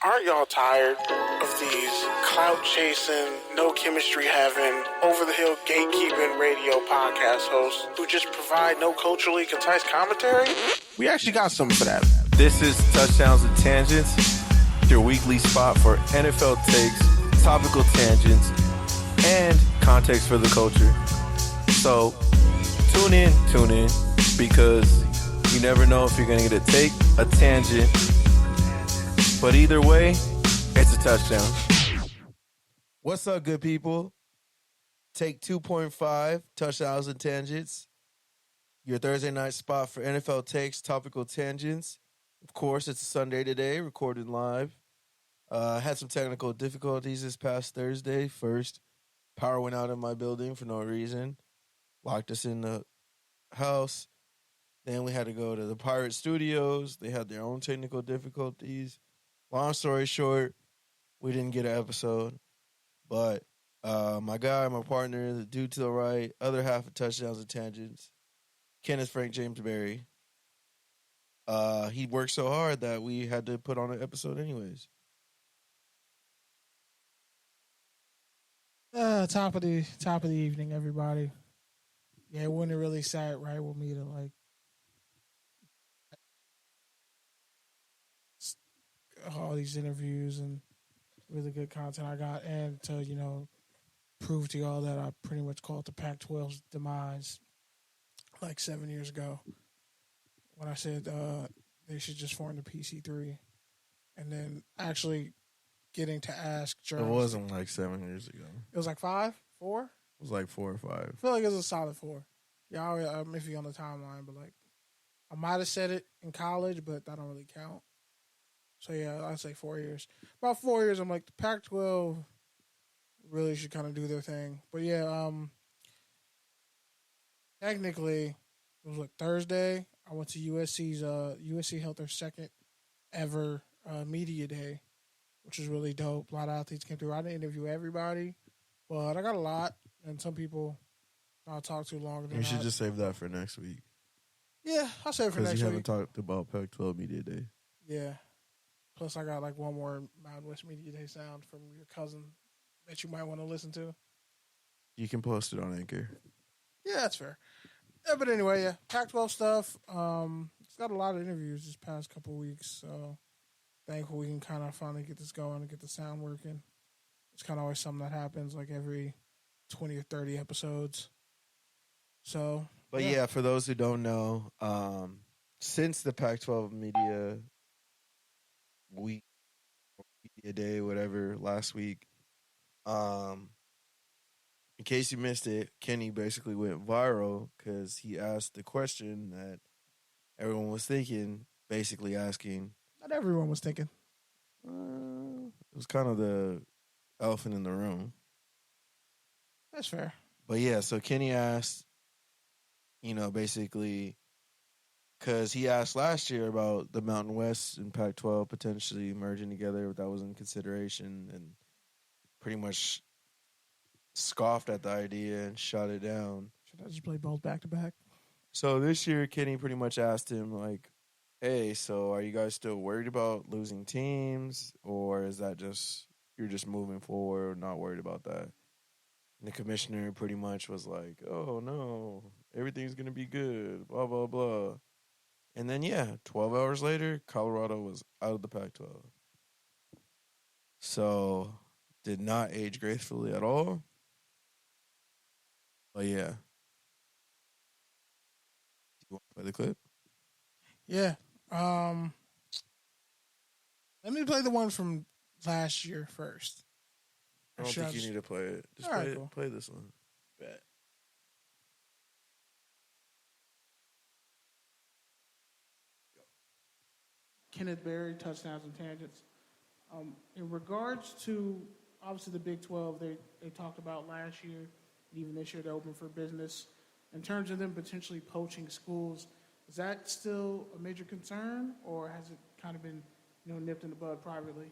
Aren't y'all tired of these clout-chasing, no-chemistry-having, over-the-hill gatekeeping radio podcast hosts who just provide no culturally concise commentary? We actually got something for that. This is Touchdowns and Tangents, your weekly spot for NFL takes, topical tangents, and context for the culture. So, tune in, because you never know if you're going to get a take, a tangent, but either way, it's a touchdown. What's up, good people? Take 2.5, Touchdowns and Tangents, your Thursday night spot for NFL takes, topical tangents. Of course, it's a Sunday today, recorded live. Had some technical difficulties this past Thursday. First, power went out in my building for no reason. Locked us in the house. Then we had to go to the Pirate Studios. They had their own technical difficulties. Long story short, we didn't get an episode. But my guy, my partner, the dude to the right, other half of Touchdowns and Tangents, Kenneth Frank James Berry. He worked so hard that we had to put on an episode anyways. Top of the evening, everybody. Yeah, it wouldn't have really sat right with me to like all these interviews and really good content I got, and to prove to y'all that I pretty much called the Pac-12's demise like 7 years ago when I said they should just form the PC3, and then actually getting to ask journalists. It wasn't like 7 years ago. It was like 5, 4? It was like 4 or 5. I feel like it was a solid 4. Yeah, I'm iffy on the timeline, but like I might have said it in college, but that don't really count. So yeah, I'd say 4 years. About 4 years, I'm like, the Pac-12 really should kind of do their thing. But yeah, technically, it was Thursday. I went to USC's. USC held their second ever media day, which was really dope. A lot of athletes came through. I didn't interview everybody, but I got a lot, and some people I'll talk to longer than You should just save that for next week. Yeah, I'll save it for next week. Because you haven't talked about Pac-12 Media Day. Yeah. Plus, I got like one more Mountain West Media Day sound from your cousin that you might want to listen to. You can post it on Anchor. Yeah, that's fair. Yeah, but anyway, yeah, Pac-12 stuff. It's got a lot of interviews this past couple of weeks, so thankful we can kind of finally get this going and get the sound working. It's kind of always something that happens like every 20 or 30 episodes. So, but yeah, for those who don't know, since the Pac-12 Media Week, Media Day, whatever, last week, in case you missed it, Kenny basically went viral because he asked the question that everyone was thinking, basically asking. Not everyone was thinking. It was kind of the elephant in the room. That's fair. But yeah, so Kenny asked, basically, because he asked last year about the Mountain West and Pac-12 potentially merging together, but that was in consideration, and pretty much scoffed at the idea and shot it down. Should I just play both back to back? So this year, Kenny pretty much asked him, like, hey, so are you guys still worried about losing teams, or is that just, you're just moving forward, not worried about that? And the commissioner pretty much was like, oh, no, everything's going to be good, blah, blah, blah. And then, 12 hours later, Colorado was out of the Pac-12. So, did not age gracefully at all. But, yeah. You want to play the clip? Yeah. Let me play the one from last year first. I don't think you need to play it. Just all play right, it. cool. Play this one. Bet. Kenneth Berry, Touchdowns and Tangents. In regards to, obviously, the Big 12, they talked about last year, and even this year, they're open for business. In terms of them potentially poaching schools, is that still a major concern, or has it kind of been nipped in the bud privately?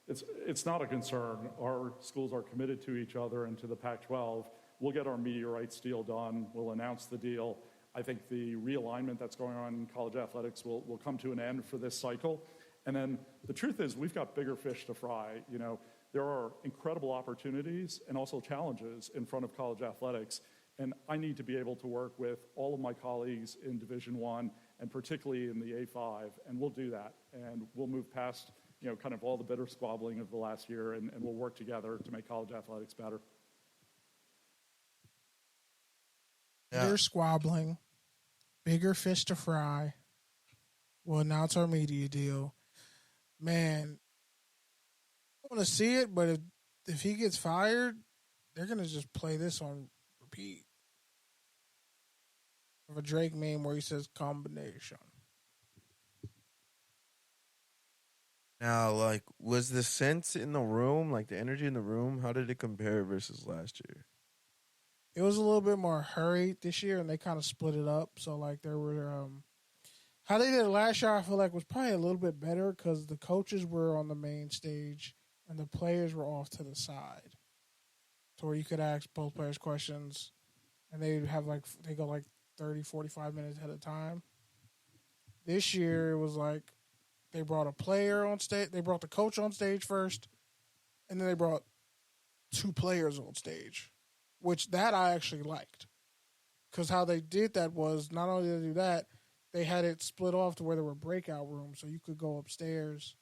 It's not a concern. Our schools are committed to each other and to the Pac-12. We'll get our media rights deal done. We'll announce the deal. I think the realignment that's going on in college athletics will come to an end for this cycle. And then the truth is we've got bigger fish to fry. You know, there are incredible opportunities and also challenges in front of college athletics. And I need to be able to work with all of my colleagues in Division I and particularly in the A5, and we'll do that. And we'll move past, you know, kind of all the bitter squabbling of the last year, and we'll work together to make college athletics better. Yeah. Bitter squabbling, bigger fish to fry. We'll announce our media deal. Man, I want to see it, but if he gets fired, they're going to just play this on repeat. Of a Drake meme where he says combination. Now, like, was the sense in the room, like the energy in the room, how did it compare versus last year? It was a little bit more hurried this year, and they kind of split it up. So, like, there were how they did it last year, I feel like was probably a little bit better because the coaches were on the main stage and the players were off to the side, to where you could ask both players questions, and they go like 30, 45 minutes at a time. This year, it was like they brought a player on stage. They brought the coach on stage first, and then they brought two players on stage, which that I actually liked. Because how they did that was not only did they do that, they had it split off to where there were breakout rooms, so you could go upstairs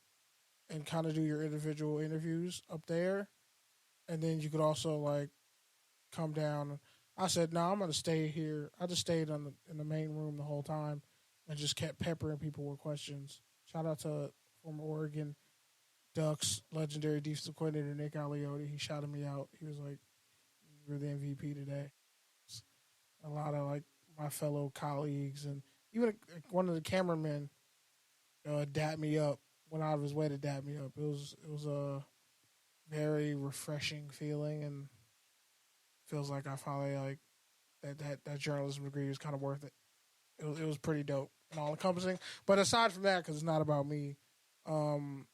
and kind of do your individual interviews up there. And then you could also, like, come down. I said, no, I'm going to stay here. I just stayed in the main room the whole time and just kept peppering people with questions. Shout out to former Oregon Ducks legendary defensive coordinator Nick Aliotti. He shouted me out. He was like, "You're the MVP today." A lot of, like, my fellow colleagues and even one of the cameramen dapped me up, went out of his way to dap me up. It was a very refreshing feeling, and feels like I finally, like, that journalism degree was kind of worth it. It was pretty dope and all encompassing. But aside from that, because it's not about me, the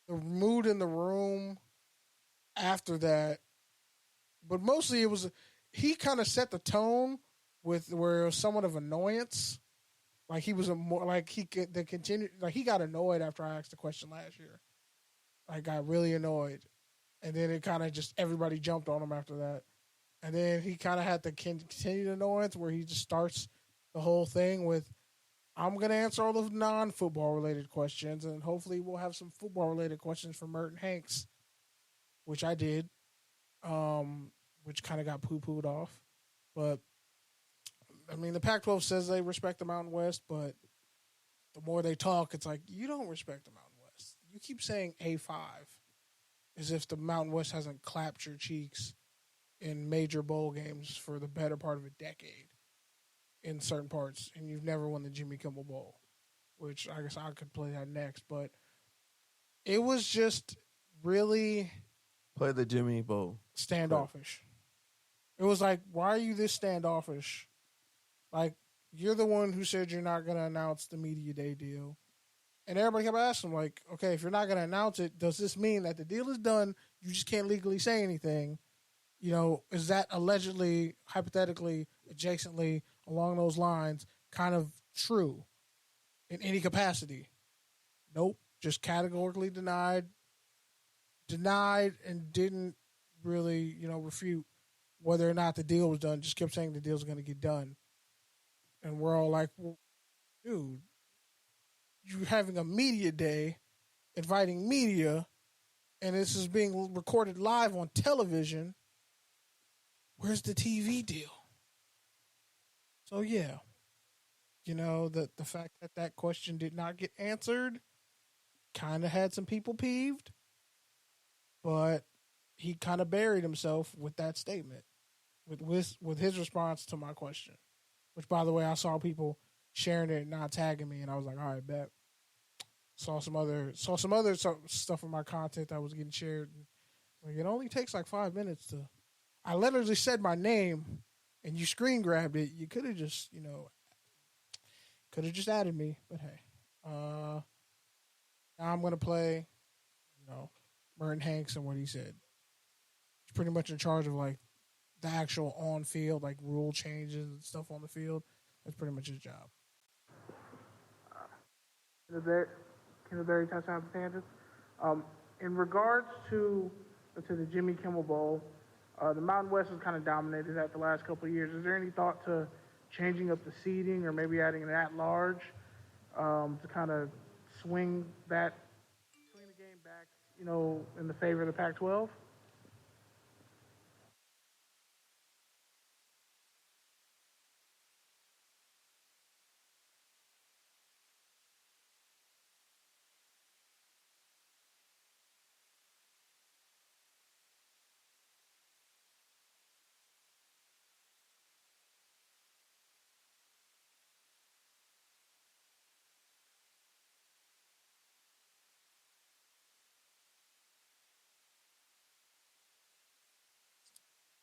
mood in the room after that, but mostly it was he kind of set the tone with where it was somewhat of annoyance. Like he was he got annoyed after I asked the question last year. Like, got really annoyed. And then it kind of just, everybody jumped on him after that. And then he kind of had the continued annoyance where he just starts the whole thing with, I'm going to answer all the non-football related questions, and hopefully we'll have some football related questions from Merton Hanks, which I did, which kind of got poo-pooed off. But, I mean, the Pac-12 says they respect the Mountain West, but the more they talk, it's like, you don't respect the Mountain West. You keep saying A5 as if the Mountain West hasn't clapped your cheeks in major bowl games for the better part of a decade in certain parts, and you've never won the Jimmy Kimmel Bowl, which I guess I could play that next. But it was just really Play the Jimmy Bowl. Standoffish. It was like, why are you this standoffish? Like, you're the one who said you're not going to announce the media day deal. And everybody kept asking, like, okay, if you're not going to announce it, does this mean that the deal is done, you just can't legally say anything? You know, is that allegedly, hypothetically, adjacently, along those lines, kind of true in any capacity? Nope. Just categorically denied, and didn't really, refute whether or not the deal was done. Just kept saying the deal's going to get done. And we're all like, well, dude, you're having a media day, inviting media, and this is being recorded live on television. Where's the TV deal? So, yeah, the fact that question did not get answered kind of had some people peeved, but he kind of buried himself with that statement, with his response to my question, which, by the way, I saw people sharing it and not tagging me, and I was like, all right, bet. Saw some other stuff in my content that was getting shared. Like, it only takes like 5 minutes to. I literally said my name, and you screen grabbed it. You could have just, added me. But hey, now I'm gonna play, Merton Hanks and what he said. He's pretty much in charge of like the actual on field, like rule changes and stuff on the field. That's pretty much his job. Kingsbury touchdown tangents. In regards to the Jimmy Kimmel Bowl, the Mountain West has kind of dominated that the last couple of years. Is there any thought to changing up the seeding or maybe adding an at-large to kind of swing the game back, in the favor of the Pac-12?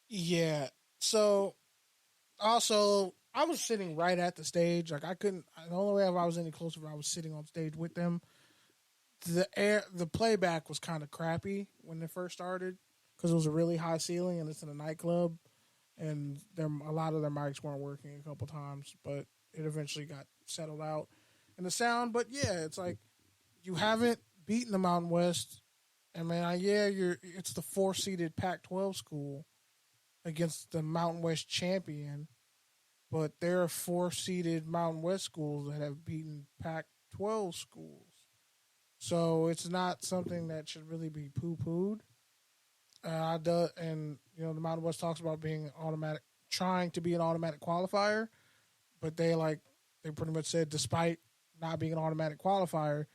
Yeah. So also, I was sitting right at the stage. Like I couldn't. The only way if I was any closer, I was sitting on stage with them. The playback was kind of crappy when it first started because it was a really high ceiling and it's in a nightclub, and a lot of their mics weren't working a couple times, but it eventually got settled out in the sound. But yeah, it's like you haven't beaten the Mountain West, and man, it's the 4-seeded Pac-12 school against the Mountain West champion, but there are 4-seeded Mountain West schools that have beaten Pac-12 schools. So it's not something that should really be poo-pooed. And the Mountain West talks about being automatic, trying to be an automatic qualifier, but they pretty much said despite not being an automatic qualifier,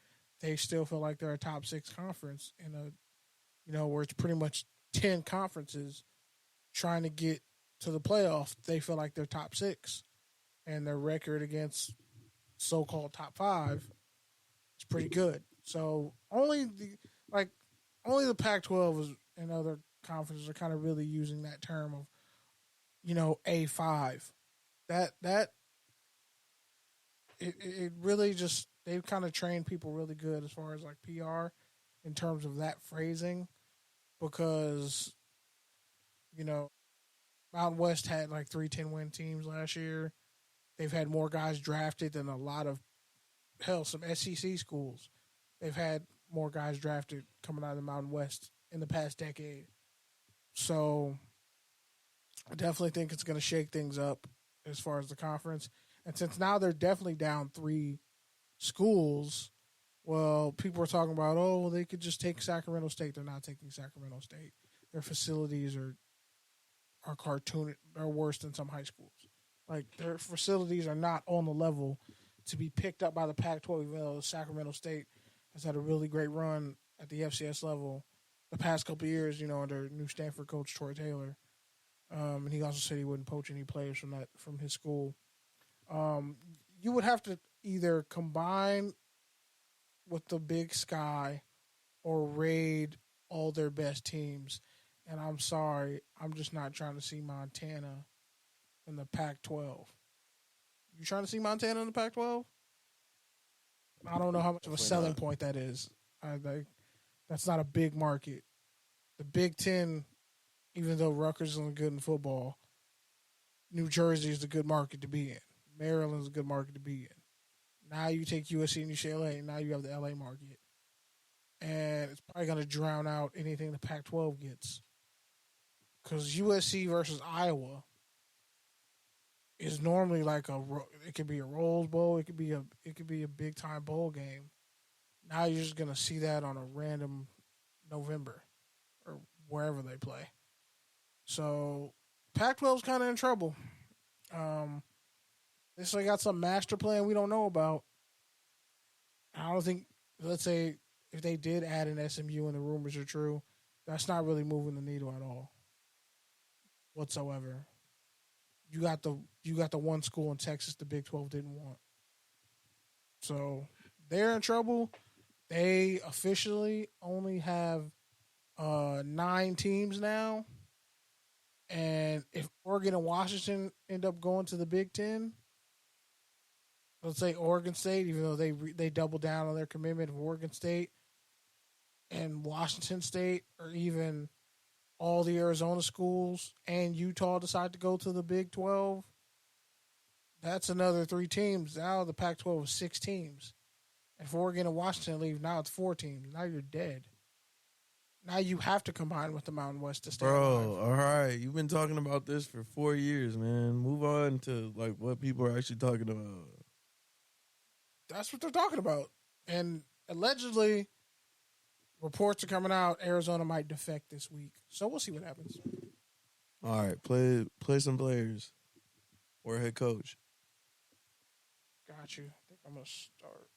they still feel like they're a top 6 conference in where it's pretty much 10 conferences trying to get to the playoff. They feel like they're top 6, and their record against so-called top 5 is pretty good. So only the Pac-12 and other conferences are kind of really using that term of, A5. It really just, they've kind of trained people really good as far as like PR in terms of that phrasing, because, Mountain West had like 3 10-win teams last year. They've had more guys drafted than a lot of, some SEC schools. They've had more guys drafted coming out of the Mountain West in the past decade. So I definitely think it's going to shake things up as far as the conference. And since now they're definitely down 3 schools, well, people are talking about, they could just take Sacramento State. They're not taking Sacramento State. Their facilities are worse than some high schools. Like, their facilities are not on the level to be picked up by the Pac-12, even though Sacramento State has had a really great run at the FCS level the past couple of years, under new Stanford coach Troy Taylor. And he also said he wouldn't poach any players from his school. You would have to either combine with the Big Sky or raid all their best teams. And I'm sorry, I'm just not trying to see Montana in the Pac-12. You trying to see Montana in the Pac-12? I don't know how much of a selling point that is. That's not a big market. The Big Ten, even though Rutgers isn't good in football, New Jersey is a good market to be in. Maryland's a good market to be in. Now you take USC and UCLA, and now you have the LA market. And it's probably going to drown out anything the Pac-12 gets. Because USC versus Iowa is normally like it could be a Rose Bowl, it could be a big time bowl game. Now you're just gonna see that on a random November or wherever they play. So Pac-12's kind of in trouble. They got some master plan we don't know about. I don't think. Let's say if they did add an SMU and the rumors are true, that's not really moving the needle at all, whatsoever. You got the one school in Texas the Big 12 didn't want. So they're in trouble. They officially only have 9 teams now. And if Oregon and Washington end up going to the Big Ten, let's say Oregon State, even though they double down on their commitment of Oregon State and Washington State, or even all the Arizona schools and Utah decide to go to the Big 12, that's another 3 teams. Now the Pac-12 is 6 teams. If Oregon and Washington leave, now it's 4 teams. Now you're dead. Now you have to combine with the Mountain West to stay alive. All right. You've been talking about this for 4 years, man. Move on to like what people are actually talking about. That's what they're talking about. And allegedly, reports are coming out, Arizona might defect this week. So we'll see what happens. All right. Play some players or head coach. Got you. I think I'm going to start.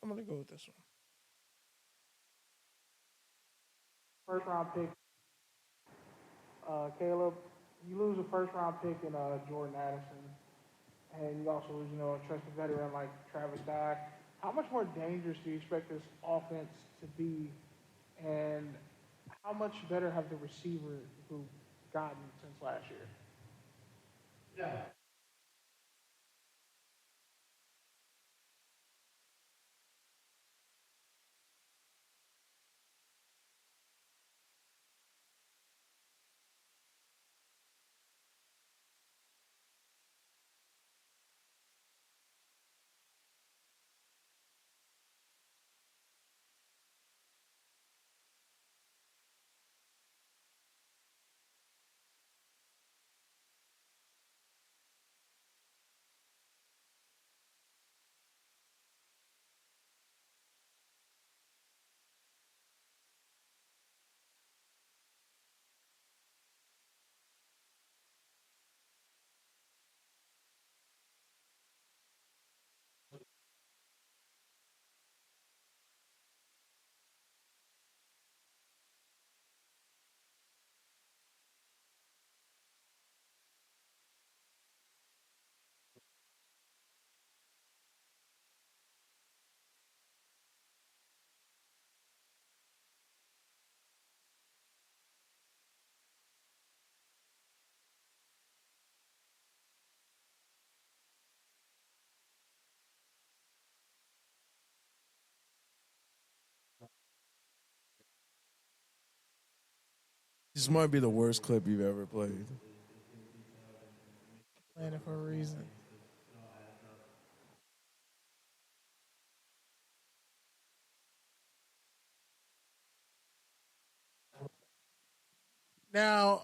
I'm going to go with this one. First round pick. Caleb, you lose a first round pick in Jordan Addison. And you also lose, a trusted veteran like Travis Dye. How much more dangerous do you expect this offense to be? And how much better have the receivers who gotten since last year? Yeah. This might be the worst clip you've ever played. Playing it for a reason. Now,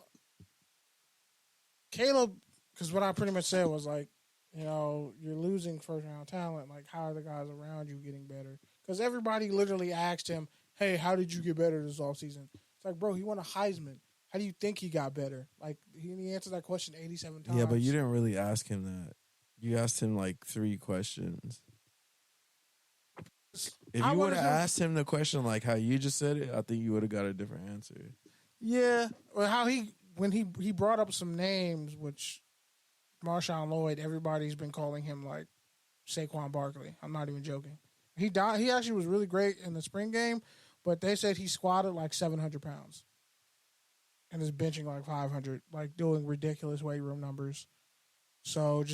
Caleb, because what I pretty much said was like, you're losing first round talent. Like, how are the guys around you getting better? Because everybody literally asked him, hey, how did you get better this offseason? It's like, bro, he won a Heisman. How do you think he got better? Like, he answered that question 87 times. Yeah, but you didn't really ask him that. You asked him like 3 questions. If you would have asked him the question like how you just said it, I think you would have got a different answer. Yeah, well, when he brought up some names, which Marshawn Lloyd, everybody's been calling him like Saquon Barkley. I'm not even joking. He actually was really great in the spring game, but they said he squatted like 700 pounds and is benching like 500, like doing ridiculous weight room numbers. So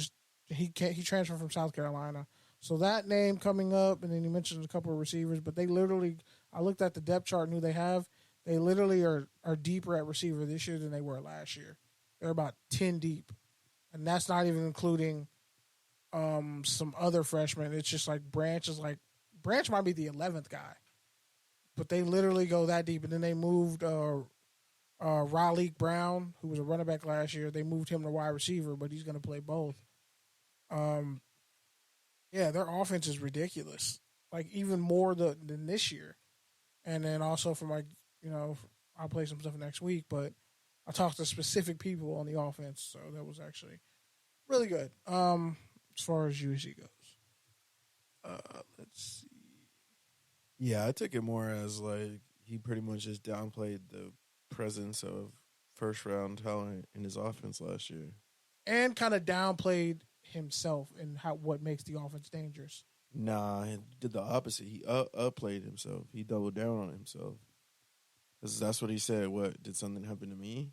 he transferred from South Carolina. So that name coming up, and then he mentioned a couple of receivers, but they literally, I looked at the depth chart and who they have. They literally are deeper at receiver this year than they were last year. They're about 10 deep. And that's not even including some other freshmen. It's just like Branch might be the 11th guy. But they literally go that deep. And then they moved Raleigh Brown, who was a running back last year. They moved him to wide receiver, but he's going to play both. Yeah, their offense is ridiculous. Like, even more than this year. And then also from I'll play some stuff next week, but I talked to specific people on the offense, so that was actually really good. As far as USC goes. Let's see. Yeah, I took it more as like he pretty much just downplayed the presence of first-round talent in his offense last year. And kind of downplayed himself and what makes the offense dangerous. Nah, he did the opposite. He upplayed himself. He doubled down on himself. Because that's what he said. What, did something happen to me?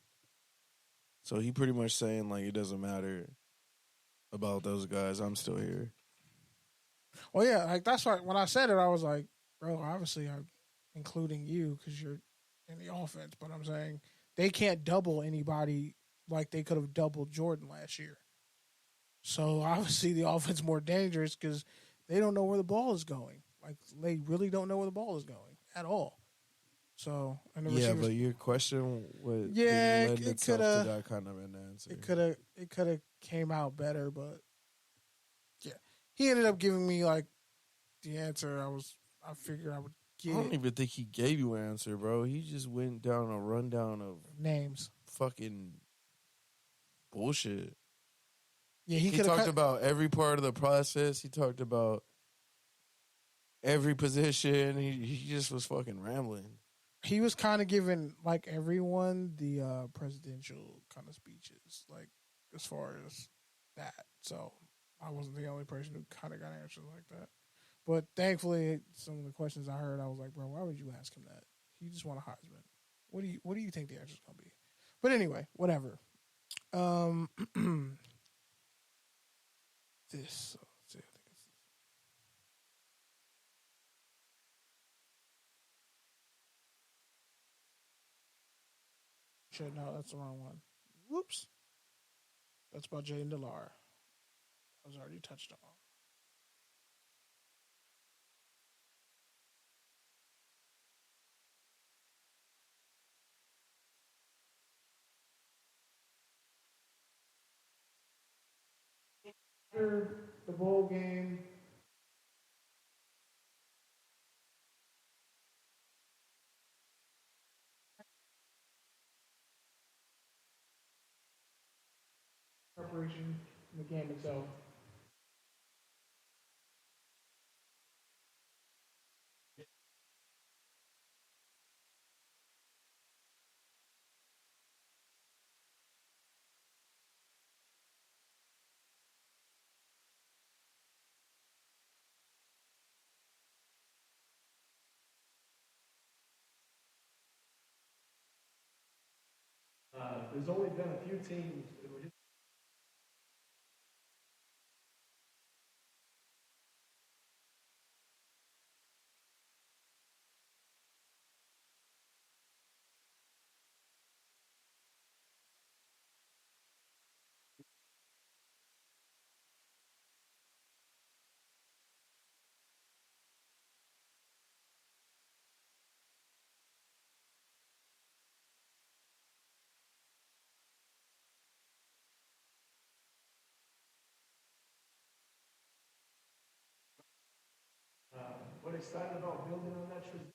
So he pretty much saying, like, it doesn't matter about those guys. I'm still here. Well, yeah, like, that's why when I said it, I was like, bro, obviously I'm including you because you're in the offense. But I'm saying they can't double anybody like they could have doubled Jordan last year. So obviously the offense more dangerous because they don't know where the ball is going. Like they really don't know where the ball is going at all. So and the receivers, but your question would it lend itself to that kind of an answer. It could have came out better, but yeah, he ended up giving me like the answer I figured I would get. I don't even think he gave you an answer, bro. He just went down a rundown of names, fucking bullshit. Yeah, he talked about every part of the process. He talked about every position. He just was fucking rambling. He was kind of giving like everyone the presidential kind of speeches, like as far as that. So I wasn't the only person who kind of got answers like that. But thankfully, some of the questions I heard, I was like, bro, why would you ask him that? He just won a Heisman. What do you think the answer's gonna be? But anyway, whatever. This. Let's see, I think it's this. Shit, no, that's the wrong one. Whoops. That's about Jay and Delar. I was already touched on. After the bowl game, preparation in the game itself. There's only been a few teams. What excited about building on that tradition?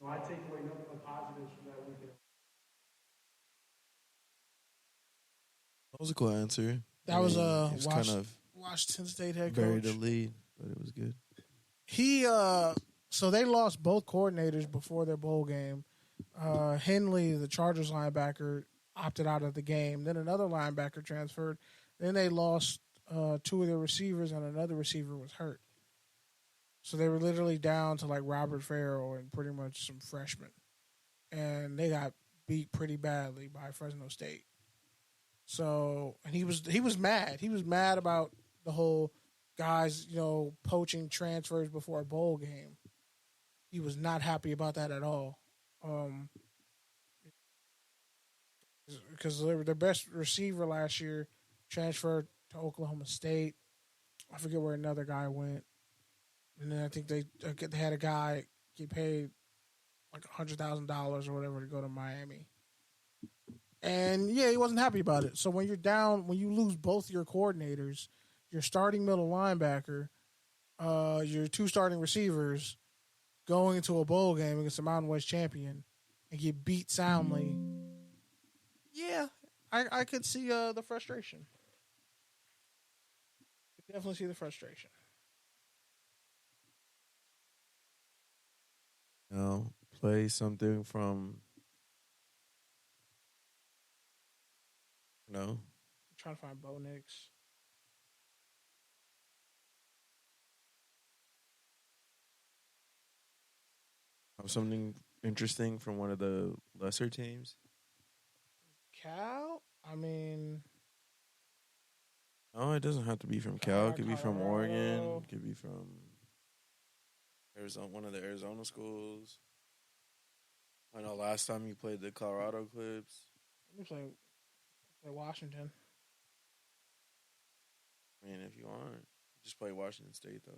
No, I take away nothing but positives from that weekend. That was a cool answer. That was kind of Washington State head coach. Buried the lead, but it was good. He so they lost both coordinators before their bowl game. Henley, the Chargers linebacker, opted out of the game. Then another linebacker transferred. Then they lost two of their receivers, and another receiver was hurt. So they were literally down to like Robert Farrell and pretty much some freshmen. And they got beat pretty badly by Fresno State. So, and he was mad. He was mad about the whole guys, poaching transfers before a bowl game. He was not happy about that at all. Because their best receiver last year transferred to Oklahoma State. I forget where another guy went. And then I think they had a guy get paid like $100,000 or whatever to go to Miami. And yeah, he wasn't happy about it. So when you lose both your coordinators, your starting middle linebacker, your two starting receivers, going into a bowl game against the Mountain West champion and get beat soundly, yeah, I could see the frustration. Could definitely see the frustration. Play something from, I'm trying to find Bo Nix. Something interesting from one of the lesser teams. Cal? I mean, Oh, it doesn't have to be from Cal. It could be from Oregon. Colorado. It could be from Arizona, one of the Arizona schools. I know last time you played the Colorado Clips. Let me play Washington. I mean, if you want, just play Washington State though.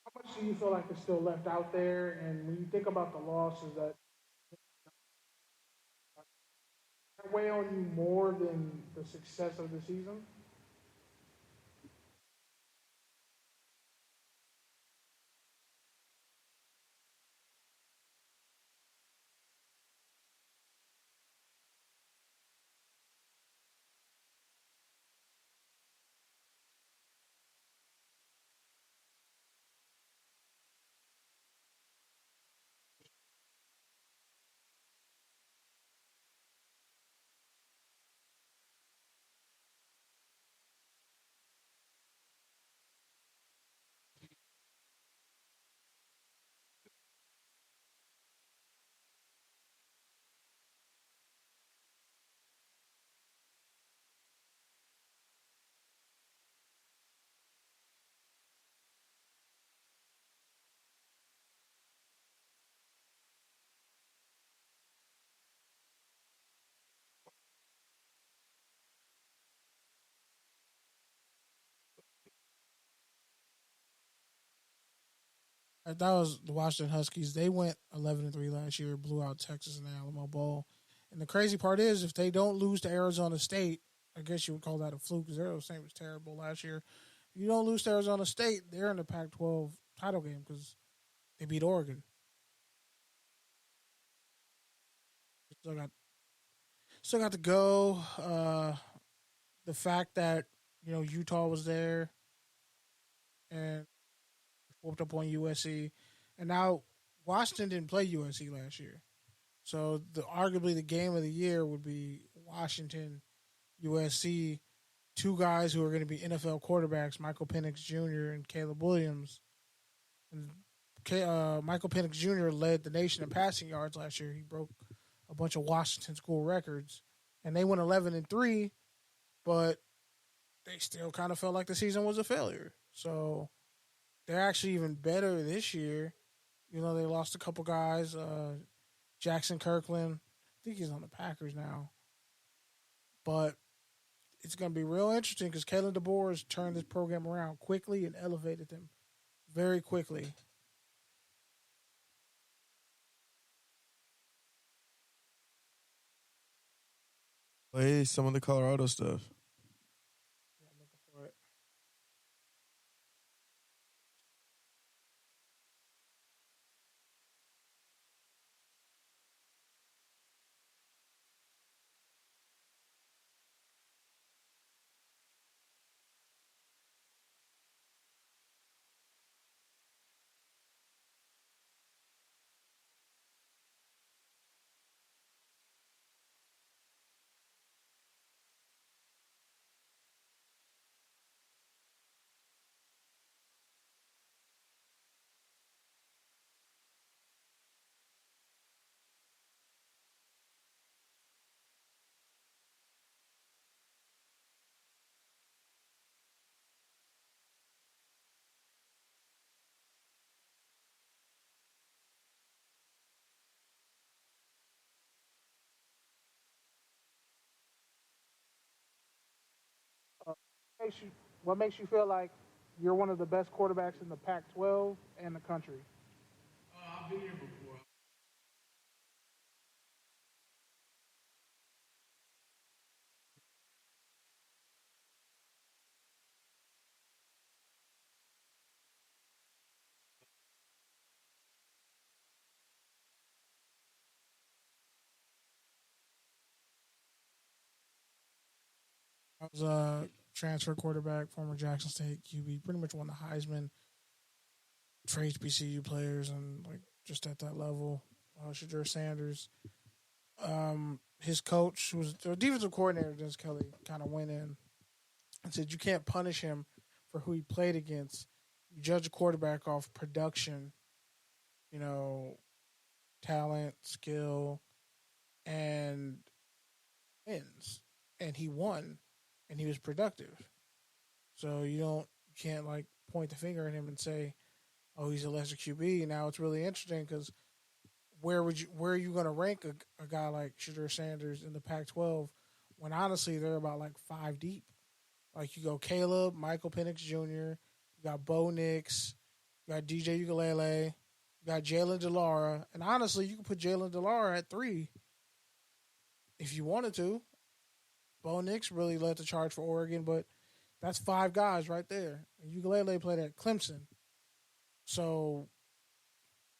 How much do you feel like is still left out there? And when you think about the losses that weigh on you more than the success of the season? That was the Washington Huskies. They went 11-3 last year, blew out Texas in the Alamo Bowl. And the crazy part is, if they don't lose to Arizona State, I guess you would call that a fluke because Arizona State was terrible last year. If you don't lose to Arizona State, they're in the Pac-12 title game because they beat Oregon. Still got to go. The fact that Utah was there and whooped up on USC, and now Washington didn't play USC last year, so arguably the game of the year would be Washington, USC, two guys who are going to be NFL quarterbacks, Michael Penix Jr. and Caleb Williams. And Michael Penix Jr. led the nation in passing yards last year. He broke a bunch of Washington school records, and they went 11-3, but they still kind of felt like the season was a failure. So they're actually even better this year. They lost a couple guys. Jackson Kirkland, I think he's on the Packers now. But it's going to be real interesting because Kalen DeBoer has turned this program around quickly and elevated them very quickly. Play some of the Colorado stuff. Yeah, I'm looking for it. Uh, what makes you feel like you're one of the best quarterbacks in the Pac-12 and the country? I've been here before. I was a transfer quarterback, former Jackson State QB, pretty much won the Heisman for HBCU players and just at that level. Shadur Sanders. His coach, who was the defensive coordinator, Dennis Kelly, kind of went in and said, you can't punish him for who he played against. You judge a quarterback off production, you know, talent, skill, and wins. And he won, and he was productive. So you can't like point the finger at him and say, "Oh, he's a lesser QB." Now it's really interesting because where are you going to rank a guy like Shedeur Sanders in the Pac-12 when honestly they're about like 5 deep? Like you go Caleb, Michael Penix Jr., you got Bo Nix, you got DJ Ukulele, you got Jalen DeLara, and honestly you can put Jalen DeLara at 3 if you wanted to. Bo Nix really led the charge for Oregon, but that's 5 guys right there. And Ukulele played at Clemson. So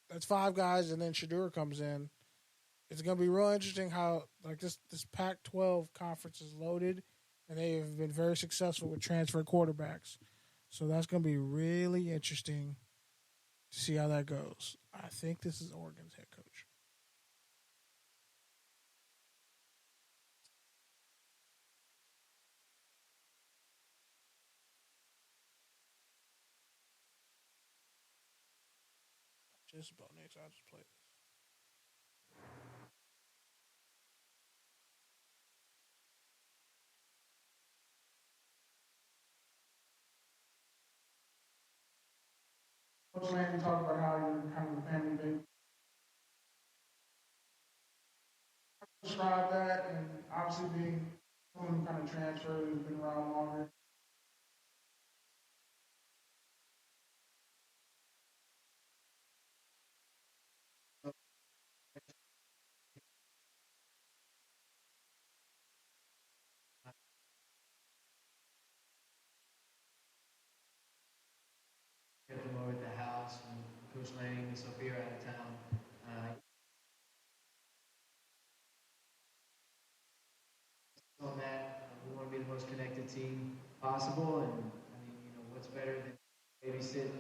that's 5 guys, and then Shedeur comes in. It's going to be real interesting how like this Pac-12 conference is loaded, and they have been very successful with transfer quarterbacks. So that's going to be really interesting to see how that goes. I think this is Oregon's head coach. Just about next, I'll just play this. Coach Lane talked about how you're kind of a family baby. Describe that, and obviously being someone who kind of transferred and been around longer. Get them over at the house, and Coach Lang and Sophia are out of town. On that, we want to be the most connected team possible, and I mean, what's better than babysitting,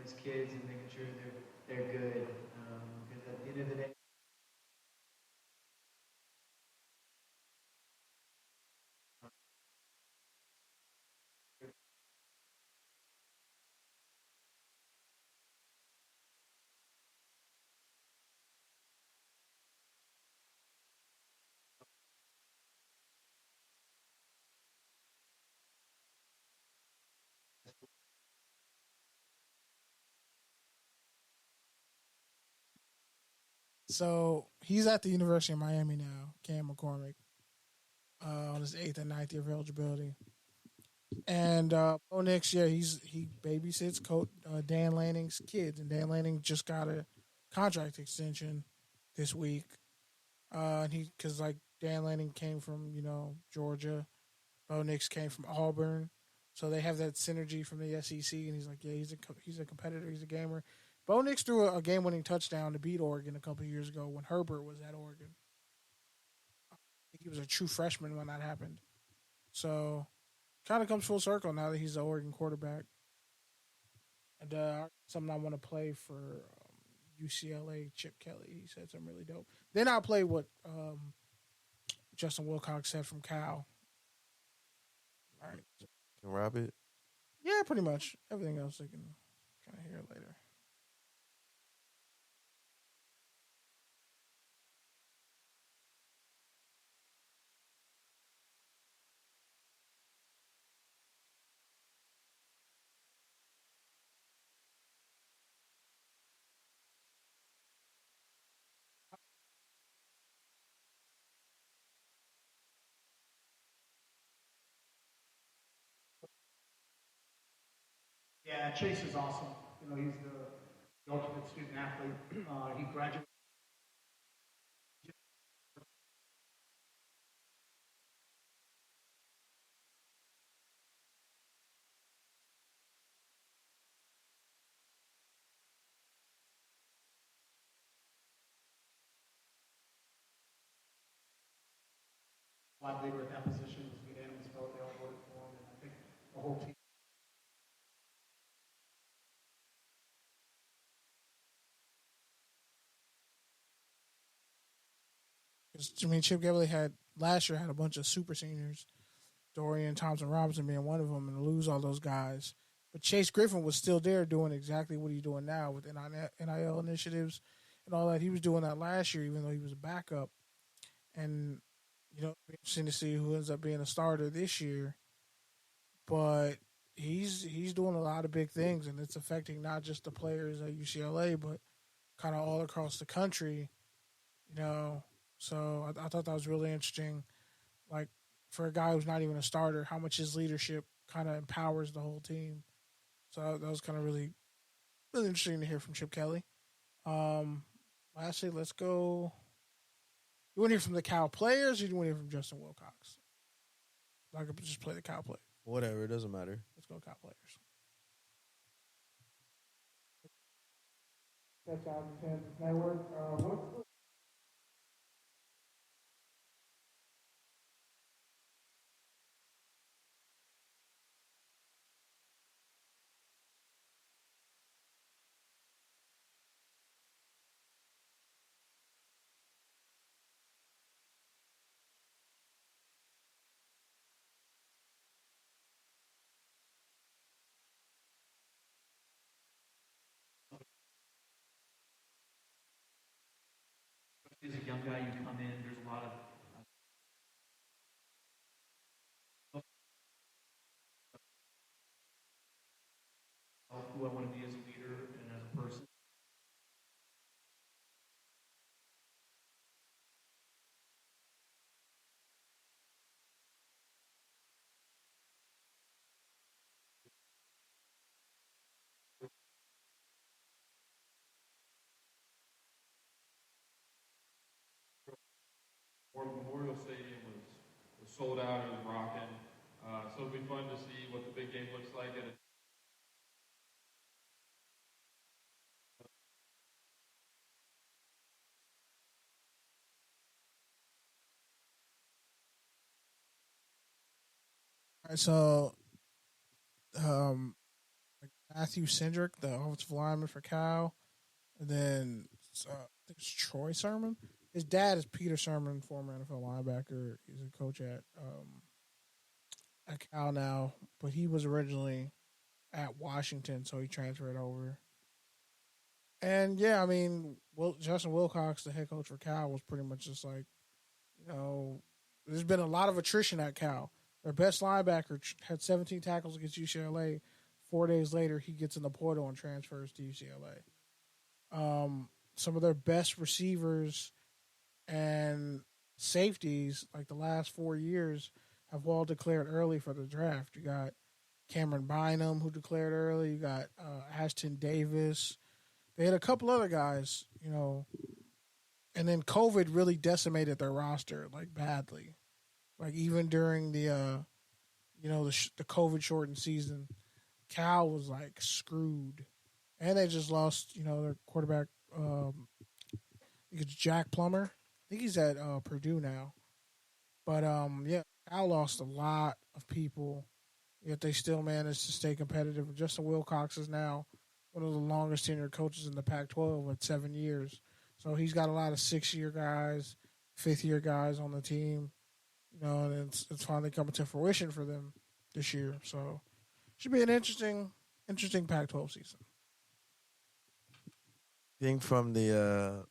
his kids and making sure they're good. Because at the end of the day. So he's at the University of Miami now, Cam McCormick, on his 8th and 9th year of eligibility. And Bo Nix, yeah, he babysits Coach Dan Lanning's kids, and Dan Lanning just got a contract extension this week. And because like Dan Lanning came from Georgia, Bo Nix came from Auburn, so they have that synergy from the SEC. And he's like, yeah, he's a competitor, he's a gamer. Bo Nix threw a game-winning touchdown to beat Oregon a couple of years ago when Hebert was at Oregon. I think he was a true freshman when that happened. So kind of comes full circle now that he's the Oregon quarterback. And something I want to play for UCLA, Chip Kelly. He said something really dope. Then I'll play what Justin Wilcox said from Cal. All right. Can Rob it? Yeah, pretty much. Everything else I can kind of hear later. Yeah, Chase is awesome. He's the ultimate student athlete. He graduated. A lot bigger at that position. Was unanimous vote. They all voted for him, and I think the whole team. Chip Kelly last year had a bunch of super seniors, Dorian Thompson-Robinson being one of them, and lose all those guys. But Chase Griffin was still there doing exactly what he's doing now with NIL initiatives and all that. He was doing that last year, even though he was a backup. And, it'll be interesting to see who ends up being a starter this year. But he's doing a lot of big things, and it's affecting not just the players at UCLA, but kind of all across the country. So I thought that was really interesting. Like, for a guy who's not even a starter, how much his leadership kind of empowers the whole team. So that was kind of really, really interesting to hear from Chip Kelly. Lastly, let's go. You want to hear from the Cal players, or you want to hear from Justin Wilcox? I could just play the Cal players. Whatever, it doesn't matter. Let's go Cal players. That's out of Kansas Network. As a young guy, you come in, there's a lot of who I want to be as a leader and as a person. Memorial Stadium was sold out, it was rocking. So it'll be fun to see what the big game looks like at a All right, so Matthew Cindric, the offensive lineman for Cal, and then I think it's Troy Sermon. His dad is Peter Sermon, former NFL linebacker. He's a coach at Cal now, but he was originally at Washington, so he transferred over. And yeah, I mean, Justin Wilcox, the head coach for Cal, was pretty much just like, there's been a lot of attrition at Cal. Their best linebacker had 17 tackles against UCLA. 4 days later, he gets in the portal and transfers to UCLA. Some of their best receivers and safeties, like the last 4 years, have all declared early for the draft. You got Cameron Bynum, who declared early. You got Ashton Davis. They had a couple other guys, and then COVID really decimated their roster, like, badly. Like, even during the COVID shortened season, Cal was, like, screwed. And they just lost, their quarterback, I think it's Jack Plummer. I think he's at Purdue now. But, Cal lost a lot of people, yet they still managed to stay competitive. Justin Wilcox is now one of the longest tenured coaches in the Pac-12 at 7 years. So he's got a lot of 6-year guys, 5th-year guys on the team, and it's finally coming to fruition for them this year. So should be an interesting Pac-12 season. Think from the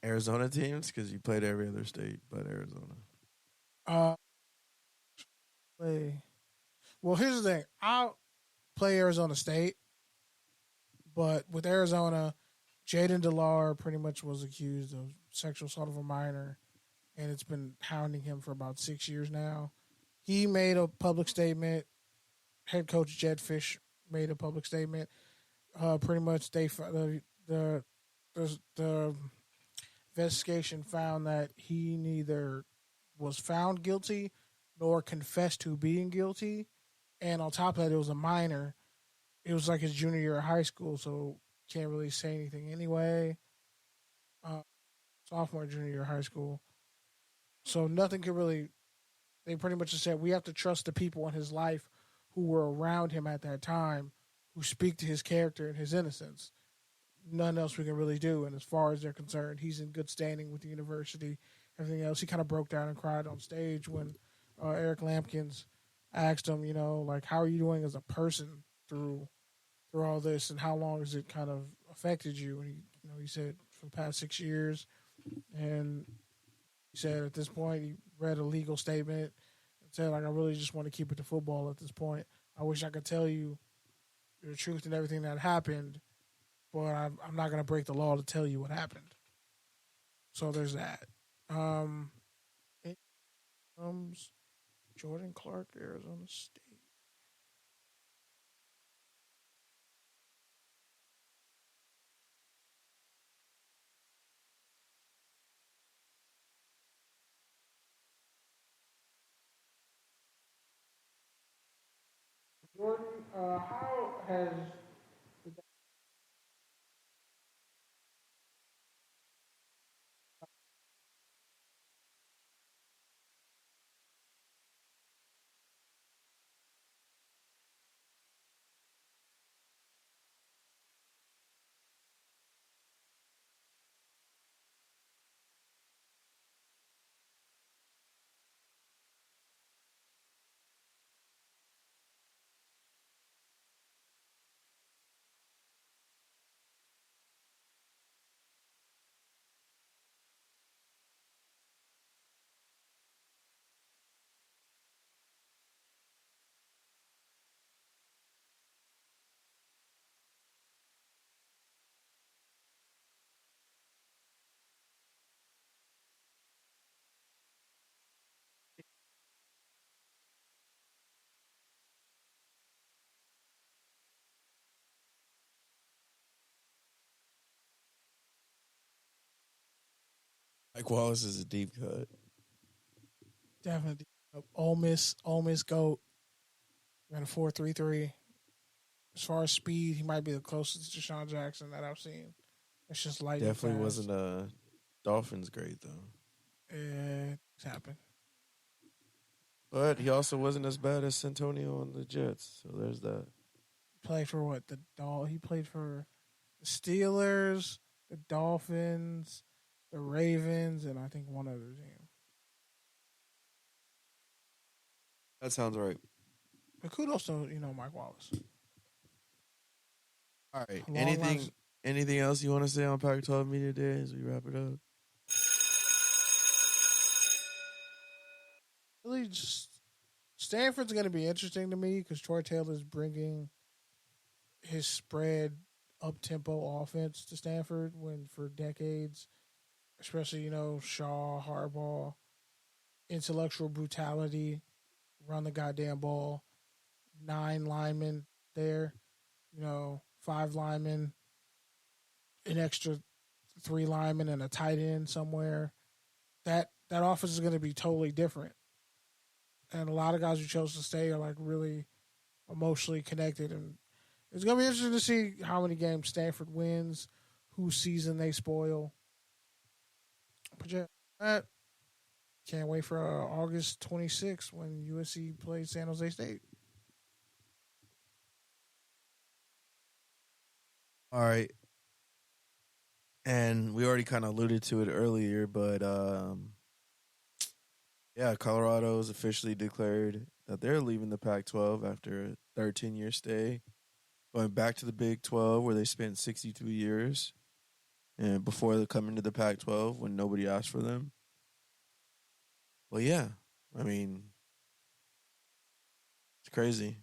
Arizona teams, because you played every other state but Arizona. Well, here's the thing. I'll play Arizona State, but with Arizona, Jaden DeLar pretty much was accused of sexual assault of a minor, and it's been hounding him for about 6 years now. He made a public statement. Head coach Jed Fish made a public statement. Pretty much, the investigation found that he neither was found guilty nor confessed to being guilty. And on top of that, it was a minor. It was like his junior year of high school, so can't really say anything anyway. Sophomore, junior year of high school. So nothing could really... They pretty much just said, we have to trust the people in his life who were around him at that time, who speak to his character and his innocence. Nothing else we can really do. And as far as they're concerned, he's in good standing with the university. Everything else, he kind of broke down and cried on stage when Eric Lampkins I asked him, like, how are you doing as a person through all this, and how long has it kind of affected you? And he said for the past 6 years, and he said at this point he read a legal statement and said, like, I really just want to keep it to football at this point. I wish I could tell you the truth and everything that happened, but I'm not going to break the law to tell you what happened. So there's that. It comes Jordan Clark, Arizona State. Jordan, how has Mike Wallace is a deep cut. definitely Ole Miss GOAT? Ran a 4.33. As far as speed, he might be the closest to Deshaun Jackson that I've seen. It's just lightning Definitely fast. wasn't a Dolphins great though. It's happened. But he also wasn't as bad as Santonio on the Jets, so there's that. Played for what? He played for the Steelers, the Dolphins, the Ravens, and I think one other team. That sounds right. But kudos to Mike Wallace. All right. Anything else you want to say on Pac-12 Media Day as we wrap it up? Really, just Stanford's going to be interesting to me because Troy Taylor's bringing his spread up-tempo offense to Stanford when for decades, especially, Shaw, Harbaugh, intellectual brutality, run the goddamn ball, 9 linemen there, 5 linemen, an extra 3 linemen, and a tight end somewhere. That offense is going to be totally different. And a lot of guys who chose to stay are like really emotionally connected. And it's going to be interesting to see how many games Stanford wins, whose season they spoil. But yeah, can't wait for August 26th when USC plays San Jose State. All right. And we already kind of alluded to it earlier, but Colorado has officially declared that they're leaving the Pac-12 after a 13-year stay, going back to the Big 12 where they spent 62 years and before they come into the Pac-12 when nobody asked for them. Well, yeah, I mean, it's crazy.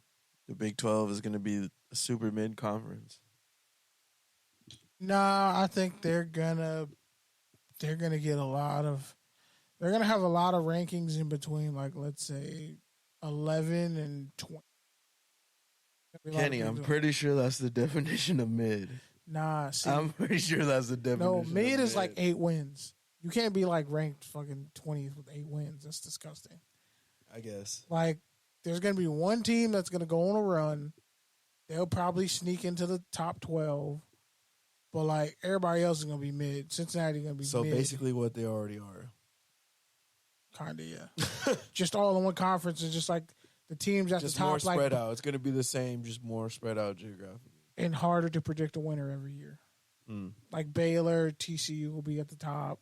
The Big 12 is going to be a super mid-conference. Nah, I think they're gonna get a lot of. They're gonna have a lot of rankings in between, like let's say 11 and 20. Kenny, I'm pretty sure that's the definition of mid. Nah, see, I'm pretty sure that's the definition. No, mid is like 8 wins. You can't be like ranked fucking 20th with 8 wins. That's disgusting. I guess. Like, there's gonna be one team that's gonna go on a run. They'll probably sneak into the top 12. But, like, everybody else is going to be mid. Cincinnati going to be mid. So, basically what they already are. Kind of, yeah. Just all in one conference and just, like, the teams at just the top. Just more spread out. It's going to be the same, just more spread out geographically. And harder to predict a winner every year. Mm. Like, Baylor, TCU will be at the top.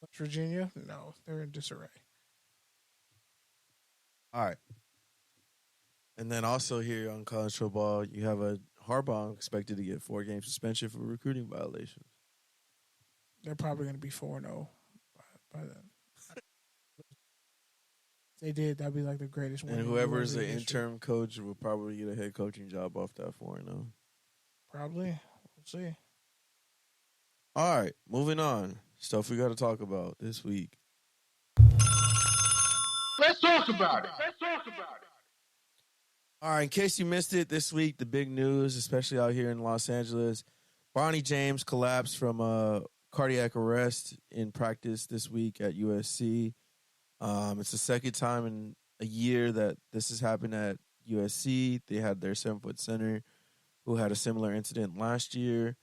West Virginia? No, they're in disarray. All right. And then also here on college football, you have a Harbaugh expected to get 4-game suspension for recruiting violations. They're probably going to be 4-0 by then. If they did, that'd be like the greatest win. And whoever's the interim coach will probably get a head coaching job off that 4-0. Probably. We'll see. All right, moving on. Stuff we got to talk about this week. Let's talk about it. All right, in case you missed it this week, the big news, especially out here in Los Angeles, Bronny James collapsed from cardiac arrest in practice this week at USC. It's the second time in a year that this has happened at USC. They had their 7-foot center who had a similar incident last year.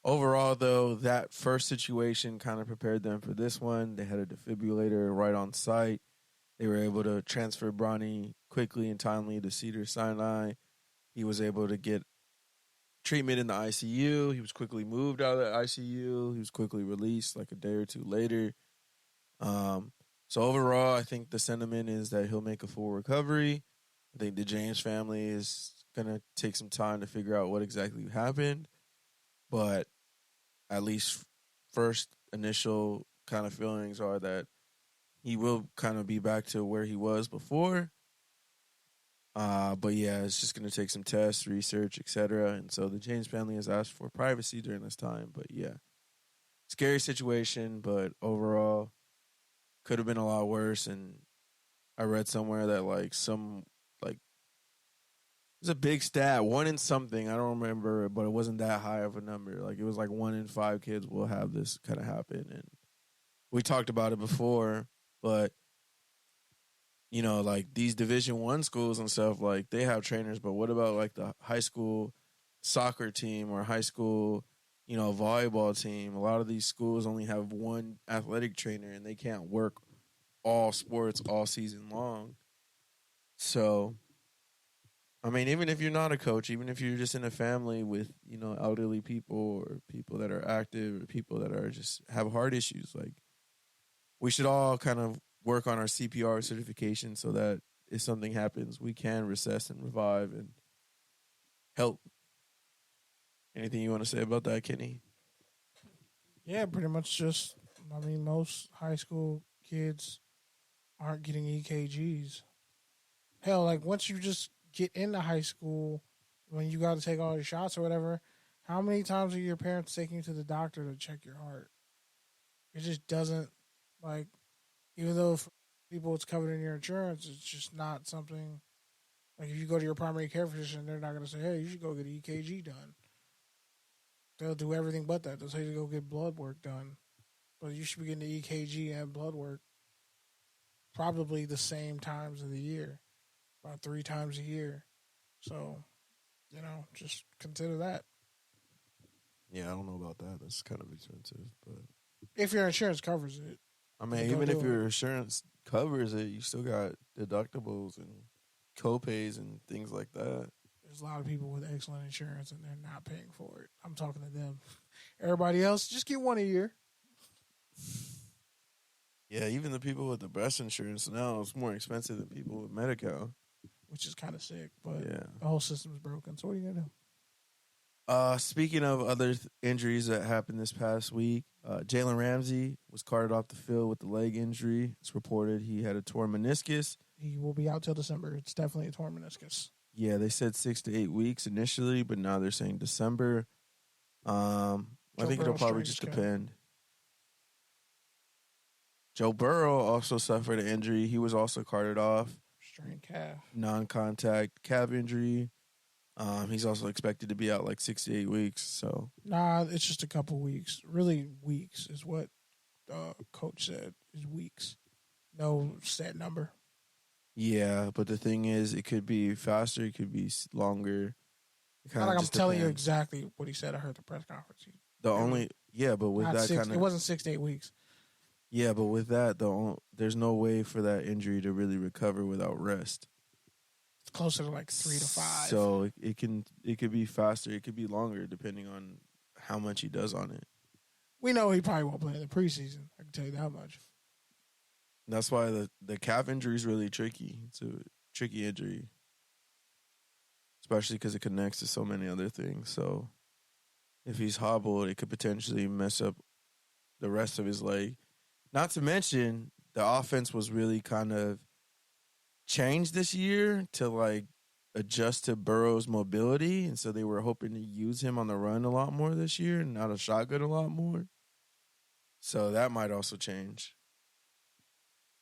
Overall, though, that first situation kind of prepared them for this one. They had a defibrillator right on site. They were able to transfer Bronny quickly and timely to Cedars-Sinai. He was able to get treatment in the ICU. He was quickly moved out of the ICU. He was quickly released like a day or two later. So overall, I think the sentiment is that he'll make a full recovery. I think the James family is going to take some time to figure out what exactly happened. But at least first initial kind of feelings are that he will kind of be back to where he was before. But yeah, it's just going to take some tests, research, etc. And so the James family has asked for privacy during this time. But yeah, scary situation, but overall could have been a lot worse. And I read somewhere that it's a big stat, 1 in something, I don't remember, but it wasn't that high of a number. Like, it was like 1 in 5 kids will have this kind of happen. And we talked about it before, but, you know, like these Division I schools and stuff, like they have trainers, but what about like the high school soccer team or high school, you know, volleyball team? A lot of these schools only have one athletic trainer and they can't work all sports all season long. So, I mean, even if you're not a coach, even if you're just in a family with, you know, elderly people or people that are active or people that are just have heart issues, like we should all kind of work on our CPR certification so that if something happens, we can recess and revive and help. Anything you want to say about that, Kenny? Yeah, pretty much just, I mean, most high school kids aren't getting EKGs. Hell, like once you just get into high school, when you got to take all your shots or whatever, how many times are your parents taking you to the doctor to check your heart? It just doesn't, like, even though for people it's covered in your insurance, it's just not something, like if you go to your primary care physician, they're not going to say, hey, you should go get an EKG done. They'll do everything but that. They'll say to go get blood work done. But you should be getting the EKG and blood work probably the same times of the year. About 3 times a year. So, you know, just consider that. Yeah, I don't know about that. That's kind of expensive, but if your insurance covers it. I mean, even if your insurance covers it, you still got deductibles and co-pays and things like that. There's a lot of people with excellent insurance and they're not paying for it. I'm talking to them. Everybody else, just get 1 a year. Yeah, even the people with the best insurance now is more expensive than people with Medi-Cal. Which is kind of sick, but yeah, the whole system's broken. So what are you going to do? Speaking of other injuries that happened this past week, Jalen Ramsey was carted off the field with the leg injury. It's reported he had a torn meniscus. He will be out till December. It's definitely a torn meniscus. Yeah, they said 6 to 8 weeks initially, but now they're saying December. I think it'll probably just depend. Joe Burrow also suffered an injury. He was also carted off. Strained calf. Non-contact calf injury. He's also expected to be out like 6 to 8 weeks. So nah, it's just a couple weeks. Really, weeks is what coach said. Is weeks. No set number. Yeah, but the thing is, it could be faster. It could be longer. Not like I'm telling you exactly what he said. I heard the press conference. But with that kind of, it wasn't 6 to 8 weeks. Yeah, but with that, there's no way for that injury to really recover without rest. It's closer to like 3 to 5. So it could be faster. It could be longer depending on how much he does on it. We know he probably won't play in the preseason. I can tell you that much. That's why the calf injury is really tricky. It's a tricky injury, especially because it connects to so many other things. So if he's hobbled, it could potentially mess up the rest of his leg. Not to mention, the offense was really kind of changed this year to like adjust to Burrow's mobility, and so they were hoping to use him on the run a lot more this year and out of shotgun a lot more. So that might also change,